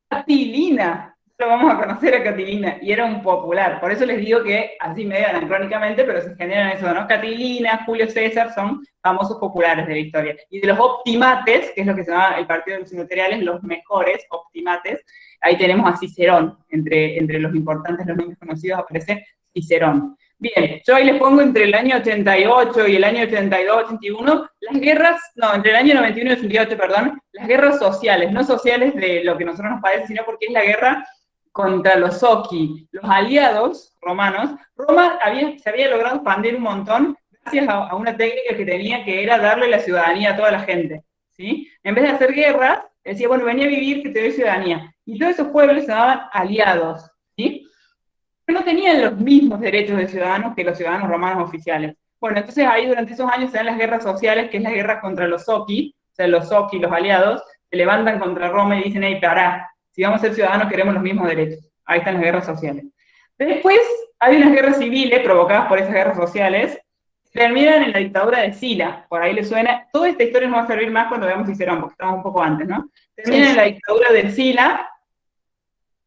Catilina. Lo vamos a conocer a Catilina, y era un popular. Por eso les digo que, así medio anacrónicamente, pero se generan eso, ¿no? Catilina, Julio César son famosos populares de la historia. Y de los optimates, que es lo que se llama el partido de los senatoriales, los mejores optimates, ahí tenemos a Cicerón. Entre los importantes, los nombres conocidos, aparece Cicerón. Bien, yo ahí les pongo entre el año 88 y el año 82, 81, las guerras, no, entre el año 91 y 88, perdón, las guerras sociales, no sociales de lo que nosotros nos parece, sino porque es la guerra contra los Oki, los aliados romanos. Roma se había logrado expandir un montón gracias a una técnica que tenía, que era darle la ciudadanía a toda la gente, ¿sí? En vez de hacer guerras, decía, bueno, vení a vivir que te doy ciudadanía. Y todos esos pueblos se llamaban aliados, ¿sí? No tenían los mismos derechos de ciudadanos que los ciudadanos romanos oficiales. Bueno, entonces ahí durante esos años se dan las guerras sociales, que es la guerra contra los Oki, o sea, los Oki, los aliados, se levantan contra Roma y dicen, hey, pará, si vamos a ser ciudadanos queremos los mismos derechos. Ahí están las guerras sociales. Después hay unas guerras civiles provocadas por esas guerras sociales, que terminan en la dictadura de Sila, por ahí le suena. Toda esta historia nos va a servir más cuando veamos Cicerón, porque estamos un poco antes, ¿no? Terminan en la dictadura de Sila,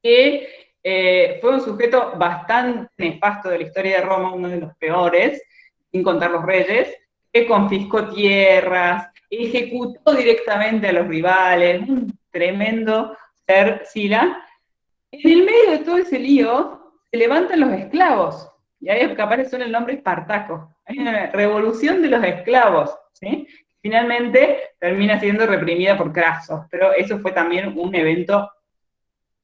que fue un sujeto bastante nefasto de la historia de Roma, uno de los peores, sin contar los reyes, que confiscó tierras, ejecutó directamente a los rivales, un tremendo ser Sila. En el medio de todo ese lío, se levantan los esclavos, y ahí capaz les suena el nombre Espartaco. Hay una revolución de los esclavos, ¿sí? Finalmente termina siendo reprimida por Craso, pero eso fue también un evento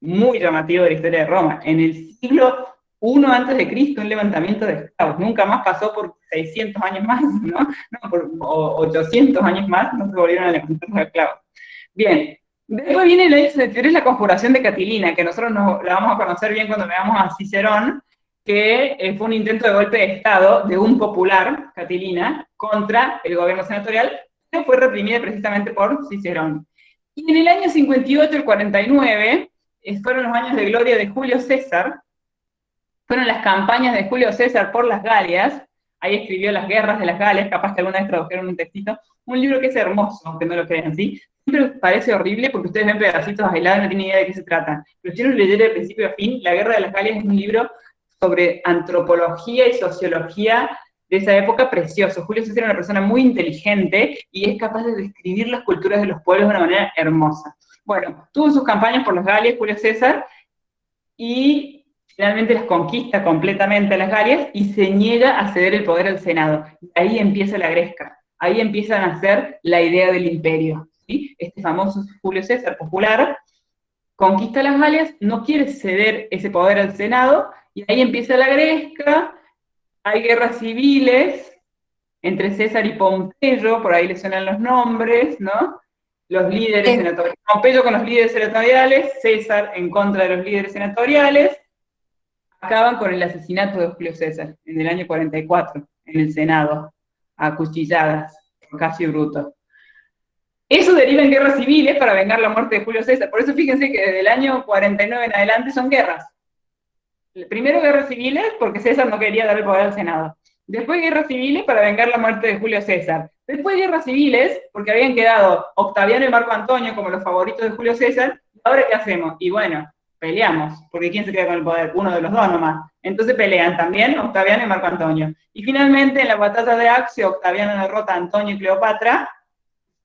muy llamativo de la historia de Roma. En el siglo I antes de Cristo, un levantamiento de esclavos. Nunca más pasó por 600 años más, ¿no? No, por 800 años más, no se volvieron a levantar los esclavos. Bien, después viene la conjuración de Catilina, que nosotros la vamos a conocer bien cuando veamos a Cicerón, que fue un intento de golpe de Estado de un popular, Catilina, contra el gobierno senatorial, que fue reprimida precisamente por Cicerón. Y en el año 58, el 49, fueron los años de gloria de Julio César, fueron las campañas de Julio César por las Galias, ahí escribió Las guerras de las Galias, capaz que alguna vez tradujeron un textito, un libro que es hermoso, aunque no lo crean, ¿sí? Siempre parece horrible porque ustedes ven pedacitos aislados y no tienen idea de qué se trata, pero si uno leyera de principio a fin, La guerra de las Galias es un libro sobre antropología y sociología de esa época precioso. Julio César era una persona muy inteligente y es capaz de describir las culturas de los pueblos de una manera hermosa. Bueno, tuvo sus campañas por las Galias, Julio César, y finalmente las conquista completamente a las Galias y se niega a ceder el poder al Senado. Y ahí empieza la gresca, ahí empiezan a hacer la idea del imperio, ¿sí? Este famoso Julio César popular conquista las Galias, no quiere ceder ese poder al Senado, y ahí empieza la gresca, hay guerras civiles entre César y Pompeyo, por ahí le suenan los nombres, ¿no? Los líderes senatoriales, Pompeyo con los líderes senatoriales, César en contra de los líderes senatoriales, acaban con el asesinato de Julio César en el año 44, en el Senado, a cuchilladas, por Casio Bruto. Eso deriva en guerras civiles para vengar la muerte de Julio César. Por eso fíjense que desde el año 49 en adelante son guerras. Primero guerras civiles porque César no quería dar el poder al Senado. Después guerras civiles para vengar la muerte de Julio César. Después guerras civiles porque habían quedado Octaviano y Marco Antonio como los favoritos de Julio César. ¿Ahora qué hacemos? Y bueno, peleamos, porque ¿quién se queda con el poder? Uno de los dos nomás. Entonces pelean también Octaviano y Marco Antonio. Y finalmente en la batalla de Accio, Octaviano derrota a Antonio y Cleopatra,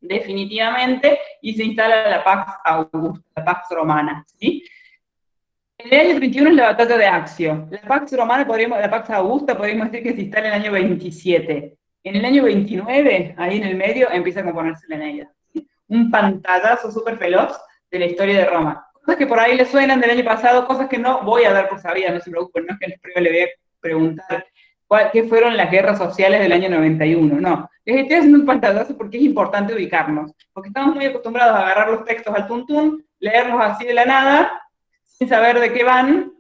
definitivamente, y se instala la Pax Augusta, la Pax Romana, ¿sí? En el año 31 es la batalla de Accio. La Pax Romana, la Pax Augusta, podríamos decir que se instala en el año 27. En el año 29, ahí en el medio, empieza a componerse la Eneida. ¿Sí? Un pantallazo súper veloz de la historia de Roma. Cosas que por ahí les suenan del año pasado, cosas que no voy a dar por sabidas, no se preocupen, no es que les le voy a preguntar qué fueron las guerras sociales del año 91, no. Les estoy haciendo un pantallazo porque es importante ubicarnos, porque estamos muy acostumbrados a agarrar los textos al tuntún, leerlos así de la nada, sin saber de qué van,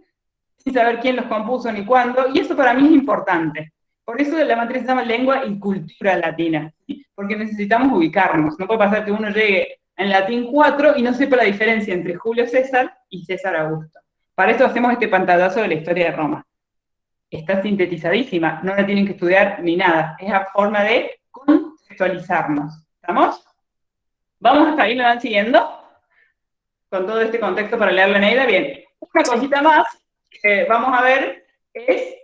sin saber quién los compuso ni cuándo, y eso para mí es importante. Por eso la matriz se llama lengua y cultura latina, ¿sí? Porque necesitamos ubicarnos. No puede pasar que uno llegue en latín 4 y no sepa la diferencia entre Julio César y César Augusto. Para eso hacemos este pantallazo de la historia de Roma. Está sintetizadísima, no la tienen que estudiar ni nada. Es la forma de contextualizarnos. ¿Estamos? ¿Vamos hasta ahí? ¿Me van siguiendo? Con todo este contexto para leer la Eneida. Bien, una cosita más que vamos a ver es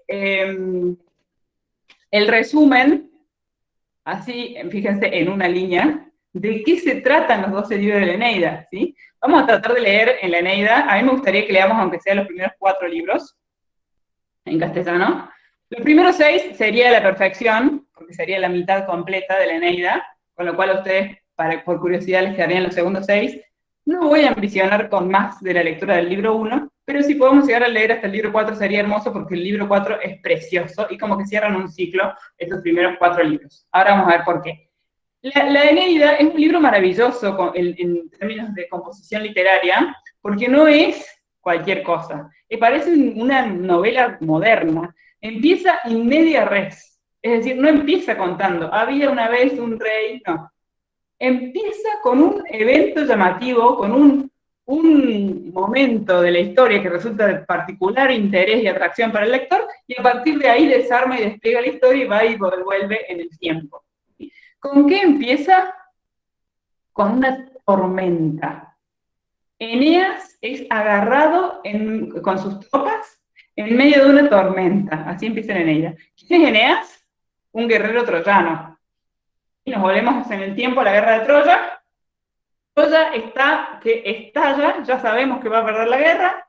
el resumen, así, fíjense, en una línea, de qué se tratan los 12 libros de la Eneida, ¿sí? Vamos a tratar de leer en la Eneida. A mí me gustaría que leamos, aunque sea los primeros 4 libros, en castellano. Los primeros 6 sería la perfección, porque sería la mitad completa de la Eneida, con lo cual a ustedes, por curiosidad, les quedarían los segundos 6. No voy a ambicionar con más de la lectura del libro 1, pero si podemos llegar a leer hasta el libro 4 sería hermoso, porque el libro 4 es precioso, y como que cierran un ciclo estos primeros 4 libros. Ahora vamos a ver por qué. La Eneida es un libro maravilloso en términos de composición literaria, porque no es cualquier cosa. Parece una novela moderna. Empieza in media res, es decir, no empieza contando, había una vez un rey, no. Empieza con un evento llamativo, con un momento de la historia que resulta de particular interés y atracción para el lector, y a partir de ahí desarma y despliega la historia y va y vuelve en el tiempo. ¿Con qué empieza? Con una tormenta. Eneas es agarrado con sus tropas en medio de una tormenta. Así empieza en ella. ¿Quién es Eneas? Un guerrero troyano. Y nos volvemos en el tiempo a la guerra de Troya. Troya que estalla, ya sabemos que va a perder la guerra.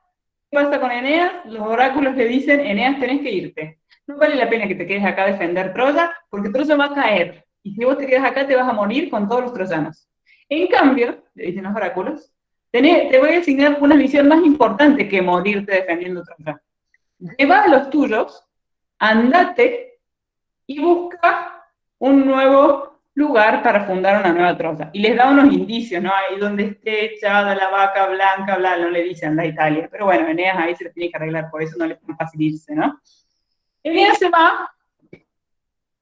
¿Qué pasa con Eneas? Los oráculos le dicen, Eneas, tenés que irte. No vale la pena que te quedes acá a defender Troya, porque Troya va a caer. Y si vos te quedas acá, te vas a morir con todos los troyanos. En cambio, le dicen los oráculos, te voy a asignar una misión más importante que morirte defendiendo Troya. Lleva a los tuyos, andate y busca un nuevo lugar para fundar una nueva Troya. Y les da unos indicios, ¿no? Ahí donde esté echada la vaca blanca, bla, no le dicen anda a Italia. Pero bueno, Eneas ahí se les tiene que arreglar, por eso no les es tan fácil irse, ¿no? Eneas se va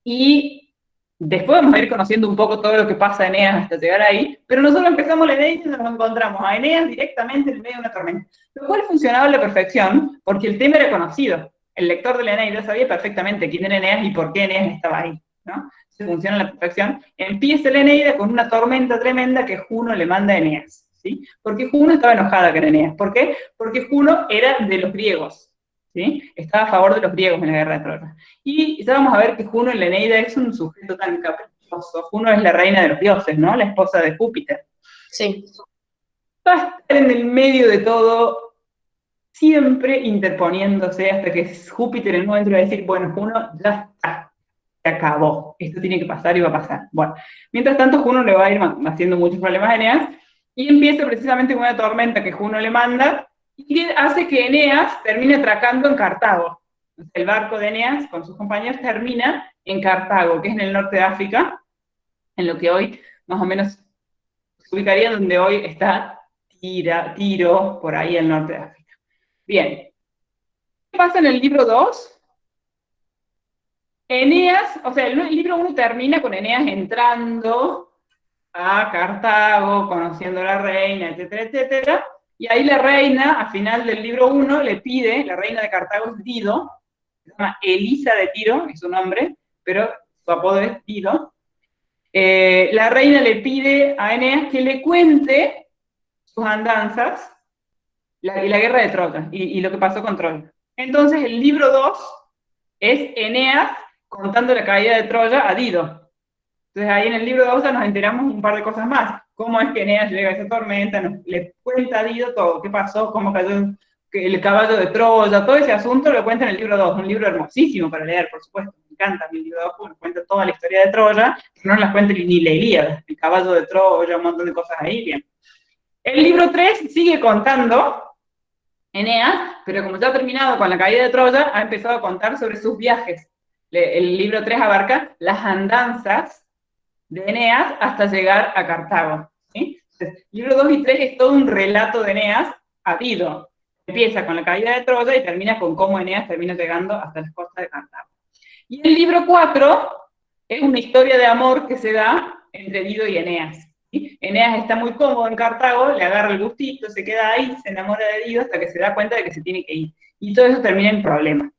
y después vamos a ir conociendo un poco todo lo que pasa a Eneas hasta llegar ahí, pero nosotros empezamos la Eneida y nos encontramos a Eneas directamente en el medio de una tormenta, lo cual funcionaba a la perfección porque el tema era conocido. El lector de la Eneida sabía perfectamente quién era Eneas y por qué Eneas estaba ahí, ¿no? Se funciona a la perfección. Empieza la Eneida con una tormenta tremenda que Juno le manda a Eneas, ¿sí? Porque Juno estaba enojada con Eneas. ¿Por qué? Porque Juno era de los griegos, ¿sí? Estaba a favor de los griegos en la guerra de Troya. Y ya vamos a ver que Juno en la Eneida es un sujeto tan caprichoso. Juno es la reina de los dioses, ¿no? La esposa de Júpiter. Sí. Va a estar en el medio de todo, siempre interponiéndose hasta que Júpiter en un momento va a decir, bueno, Juno, ya está, se acabó, esto tiene que pasar y va a pasar. Bueno, mientras tanto Juno le va a ir haciendo muchos problemas a Eneas, y empieza precisamente con una tormenta que Juno le manda, y que hace que Eneas termine atracando en Cartago. El barco de Eneas con sus compañeros termina en Cartago, que es en el norte de África, en lo que hoy más o menos se ubicaría donde hoy está Tiro, por ahí al norte de África. Bien. ¿Qué pasa en el libro 2? Eneas, o sea, el libro 1 termina con Eneas entrando a Cartago, conociendo a la reina, etcétera, etcétera, y ahí la reina, al final del libro 1, le pide, la reina de Cartago es Dido, se llama Elisa de Tiro, es su nombre, pero su apodo es Dido. La reina le pide a Eneas que le cuente sus andanzas y la guerra de Troya, y lo que pasó con Troya. Entonces el libro 2 es Eneas contando la caída de Troya a Dido. Entonces ahí en el libro 2 nos enteramos un par de cosas más. Cómo es que Eneas llega a esa tormenta, le cuenta a Dido todo, qué pasó, cómo cayó el caballo de Troya, todo ese asunto lo cuenta en el libro 2, un libro hermosísimo para leer, por supuesto, me encanta mi libro 2, porque cuenta toda la historia de Troya, que no las cuenta ni la Ilíada, el caballo de Troya, un montón de cosas ahí, bien. El libro 3 sigue contando Eneas, pero como ya ha terminado con la caída de Troya, ha empezado a contar sobre sus viajes. El libro 3 abarca las andanzas de Eneas hasta llegar a Cartago, ¿sí? Entonces, libro 2 y 3 es todo un relato de Eneas habido. Empieza con la caída de Troya y termina con cómo Eneas termina llegando hasta las costas de Cartago. Y el libro 4 es una historia de amor que se da entre Dido y Eneas. ¿Sí? Eneas está muy cómodo en Cartago, le agarra el gustito, se queda ahí, se enamora de Dido hasta que se da cuenta de que se tiene que ir. Y todo eso termina en problemas.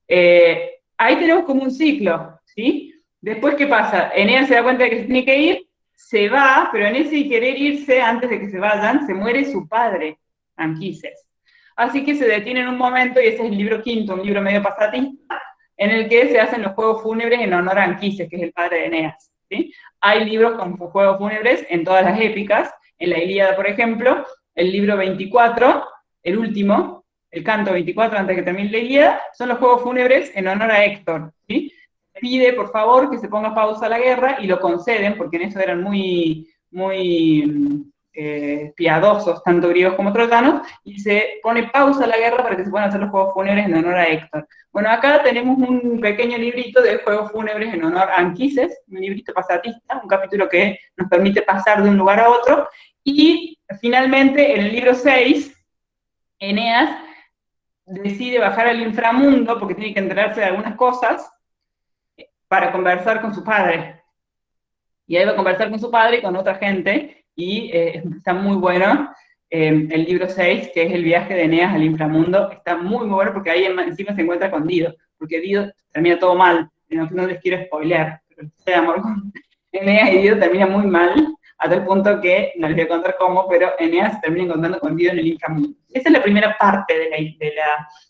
Ahí tenemos como un ciclo, ¿sí? Después, ¿qué pasa? Eneas se da cuenta de que se tiene que ir, se va, pero en ese querer irse, antes de que se vayan, se muere su padre, Anquises. Así que se detiene en un momento, y ese es el libro 5, un libro medio pasatista, en el que se hacen los juegos fúnebres en honor a Anquises, que es el padre de Eneas, ¿sí? Hay libros con juegos fúnebres en todas las épicas, en la Ilíada, por ejemplo, el libro 24, el último, el canto 24, antes de que termine la Ilíada, son los juegos fúnebres en honor a Héctor, ¿sí? Pide, por favor, que se ponga pausa a la guerra, y lo conceden, porque en eso eran muy piadosos, tanto griegos como troyanos, y se pone pausa a la guerra para que se puedan hacer los juegos fúnebres en honor a Héctor. Bueno, acá tenemos un pequeño librito de juegos fúnebres en honor a Anquises, un librito pasatista, un capítulo que nos permite pasar de un lugar a otro, y finalmente, en el libro 6, Eneas decide bajar al inframundo, porque tiene que enterarse de algunas cosas, para conversar con su padre. Y ahí va a conversar con su padre y con otra gente, y está muy bueno. El libro 6, que es el viaje de Eneas al inframundo, está muy bueno porque ahí encima se encuentra con Dido, porque Dido termina todo mal, no les quiero spoilear, pero el amor con Eneas y Dido termina muy mal, a tal punto que, no les voy a contar cómo, pero Eneas se termina encontrando con Dido en el inframundo. Esa es la primera parte de la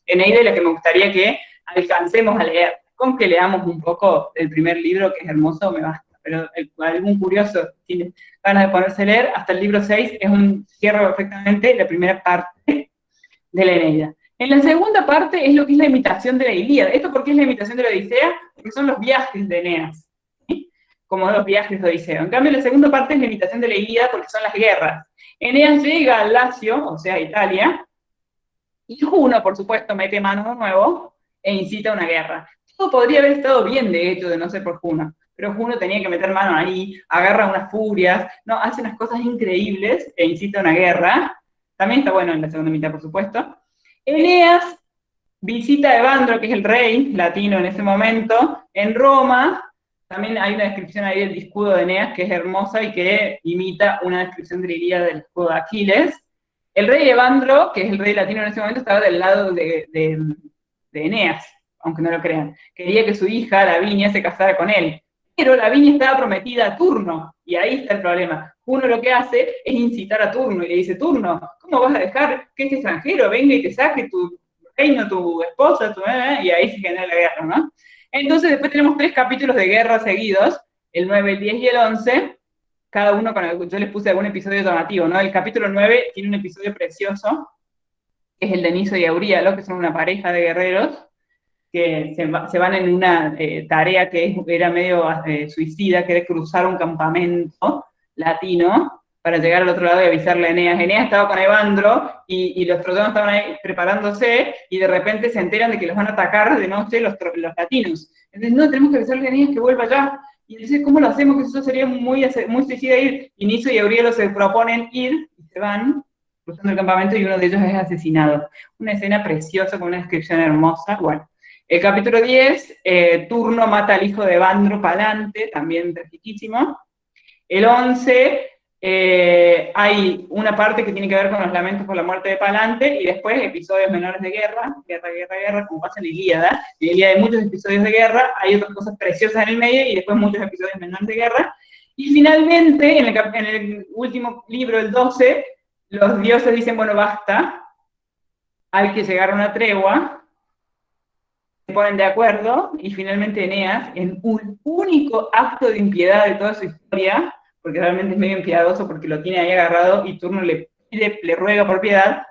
Eneida, y la que me gustaría que alcancemos a leer. Con que leamos un poco el primer libro, que es hermoso, me basta. Pero algún curioso tiene ganas de ponerse a leer, hasta el libro 6 cierra perfectamente la primera parte de la Eneida. En la segunda parte es lo que es la imitación de la Ilíada. ¿Esto por qué es la imitación de la Odisea? Porque son los viajes de Eneas, ¿sí? Como los viajes de Odiseo. En cambio, la segunda parte es la imitación de la Ilíada porque son las guerras. Eneas llega al Lacio, o sea, a Italia, y Juno, por supuesto, mete mano de nuevo e incita a una guerra. Todo podría haber estado bien, de hecho, de no ser por Juno, pero Juno tenía que meter mano ahí, agarra unas furias, no, hace unas cosas increíbles e incita a una guerra. También está bueno en la segunda mitad, por supuesto. Eneas visita a Evandro, que es el rey latino en ese momento, en Roma. También hay una descripción ahí del escudo de Eneas, que es hermosa y que imita una descripción de la Ilíada del escudo de Aquiles. El rey Evandro, que es el rey latino en ese momento, estaba del lado de Eneas, aunque no lo crean. Quería que su hija, Lavinia, se casara con él. Pero Lavinia estaba prometida a Turno, y ahí está el problema. Juno lo que hace es incitar a Turno, y le dice, Turno, ¿cómo vas a dejar que este extranjero venga y te saque tu reino, tu esposa, y ahí se genera la guerra, ¿no? Entonces después tenemos 3 capítulos de guerra seguidos, el 9, el 10 y el 11, cada uno con yo les puse algún episodio llamativo, ¿no? El capítulo 9 tiene un episodio precioso, que es el de Niso y Euríalo, que son una pareja de guerreros, que se van en una tarea que era medio suicida, que era cruzar un campamento latino para llegar al otro lado y avisarle a Eneas. Eneas estaba con Evandro y los troyanos estaban ahí preparándose, y de repente se enteran de que los van a atacar de noche los latinos. Entonces, no, tenemos que avisarle a Eneas que vuelva ya. Y entonces, ¿cómo lo hacemos? Que eso sería muy suicida ir. Y Niso y Euríalo se proponen ir, y se van cruzando el campamento, y uno de ellos es asesinado. Una escena preciosa, con una descripción hermosa. Bueno, el capítulo 10, Turno mata al hijo de Evandro Palante, también tragiquísimo. El 11, hay una parte que tiene que ver con los lamentos por la muerte de Palante, y después episodios menores de guerra, como pasa en la Ilíada. En la Ilíada hay muchos episodios de guerra, hay otras cosas preciosas en el medio, y después muchos episodios menores de guerra. Y finalmente, en el último libro, el 12, los dioses dicen, bueno, basta, hay que llegar a una tregua. Se ponen de acuerdo, y finalmente Eneas, en un único acto de impiedad de toda su historia, porque realmente es medio impiedoso porque lo tiene ahí agarrado, y Turno le ruega por piedad,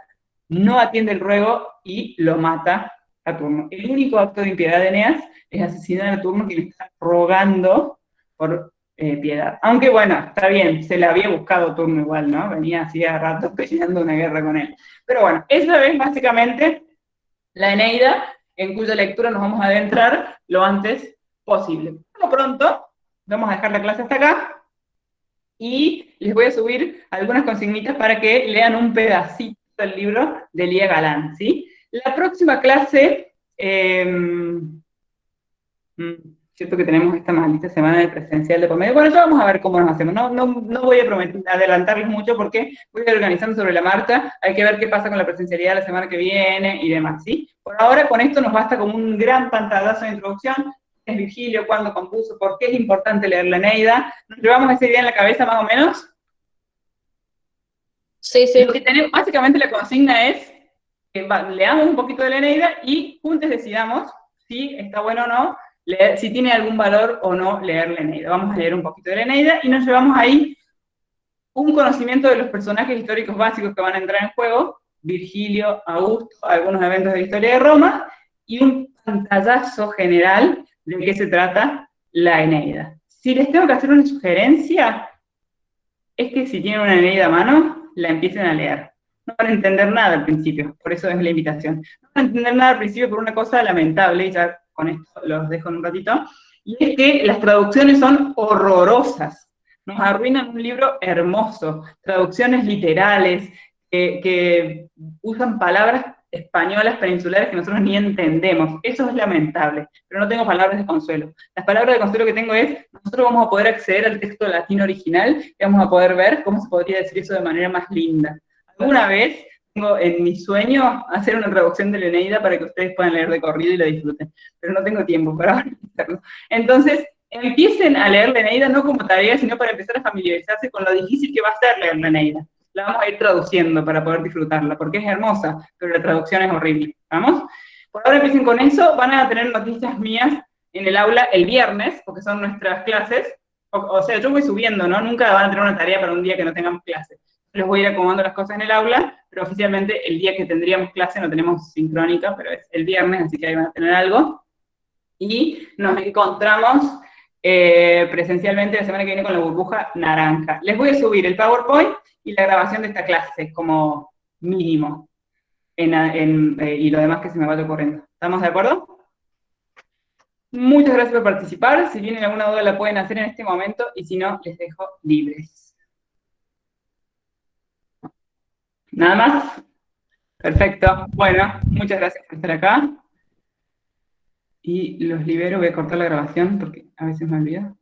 no atiende el ruego y lo mata a Turno. El único acto de impiedad de Eneas es asesinar a Turno, que le está rogando por piedad. Aunque bueno, está bien, se la había buscado Turno igual, ¿no? Venía así a rato peleando una guerra con él. Pero bueno, eso es básicamente la Eneida. en cuya lectura nos vamos a adentrar lo antes posible. Por lo pronto, vamos a dejar la clase hasta acá, y les voy a subir algunas consignitas para que lean un pedacito del libro de Lía Galán, ¿sí? La próxima clase, cierto que tenemos esta maldita semana de presencial de por medio. Bueno, ya vamos a ver cómo nos hacemos. No voy a adelantarles mucho porque voy a ir organizando sobre la marcha. Hay que ver qué pasa con la presencialidad la semana que viene y demás, ¿sí? Por ahora, con esto nos basta como un gran pantallazo de introducción. ¿Es Virgilio? ¿Cuándo compuso? ¿Por qué es importante leer la Eneida? ¿Nos llevamos esa idea en la cabeza más o menos? Sí, sí. Lo que tenemos, básicamente la consigna es que leamos un poquito de la Eneida y juntos decidamos si está bueno o no, leer, si tiene algún valor o no leer la Eneida. Vamos a leer un poquito de la Eneida y nos llevamos ahí un conocimiento de los personajes históricos básicos que van a entrar en juego, Virgilio, Augusto, algunos eventos de la historia de Roma, y un pantallazo general de qué se trata la Eneida. Si les tengo que hacer una sugerencia, es que si tienen una Eneida a mano, la empiecen a leer. No van a entender nada al principio, por eso es la invitación. No van a entender nada al principio por una cosa lamentable, y ya con esto los dejo en un ratito, y es que las traducciones son horrorosas. Nos arruinan un libro hermoso, traducciones literales, que usan palabras españolas peninsulares que nosotros ni entendemos. Eso es lamentable, pero no tengo palabras de consuelo. Las palabras de consuelo que tengo es, nosotros vamos a poder acceder al texto latino original y vamos a poder ver cómo se podría decir eso de manera más linda. Alguna vez tengo en mi sueño hacer una traducción de la Eneida para que ustedes puedan leer de corrido y la disfruten, pero no tengo tiempo para hacerlo. Entonces, empiecen a leer la Eneida no como tarea, sino para empezar a familiarizarse con lo difícil que va a ser leer la Eneida. La vamos a ir traduciendo para poder disfrutarla, porque es hermosa, pero la traducción es horrible. ¿Vamos? Por ahora empiecen con eso, van a tener noticias mías en el aula el viernes, porque son nuestras clases, o sea, yo voy subiendo, ¿no? Nunca van a tener una tarea para un día que no tengamos clase. Les voy a ir acomodando las cosas en el aula, pero oficialmente el día que tendríamos clase no tenemos sincrónica, pero es el viernes, así que ahí van a tener algo. Y nos encontramos presencialmente la semana que viene con la burbuja naranja. Les voy a subir el PowerPoint y la grabación de esta clase como mínimo, y lo demás que se me vaya ocurriendo. ¿Estamos de acuerdo? Muchas gracias por participar. Si tienen alguna duda la pueden hacer en este momento, y si no, les dejo libres. ¿Nada más? Perfecto. Bueno, muchas gracias por estar acá. Y los libero, voy a cortar la grabación porque a veces me olvido.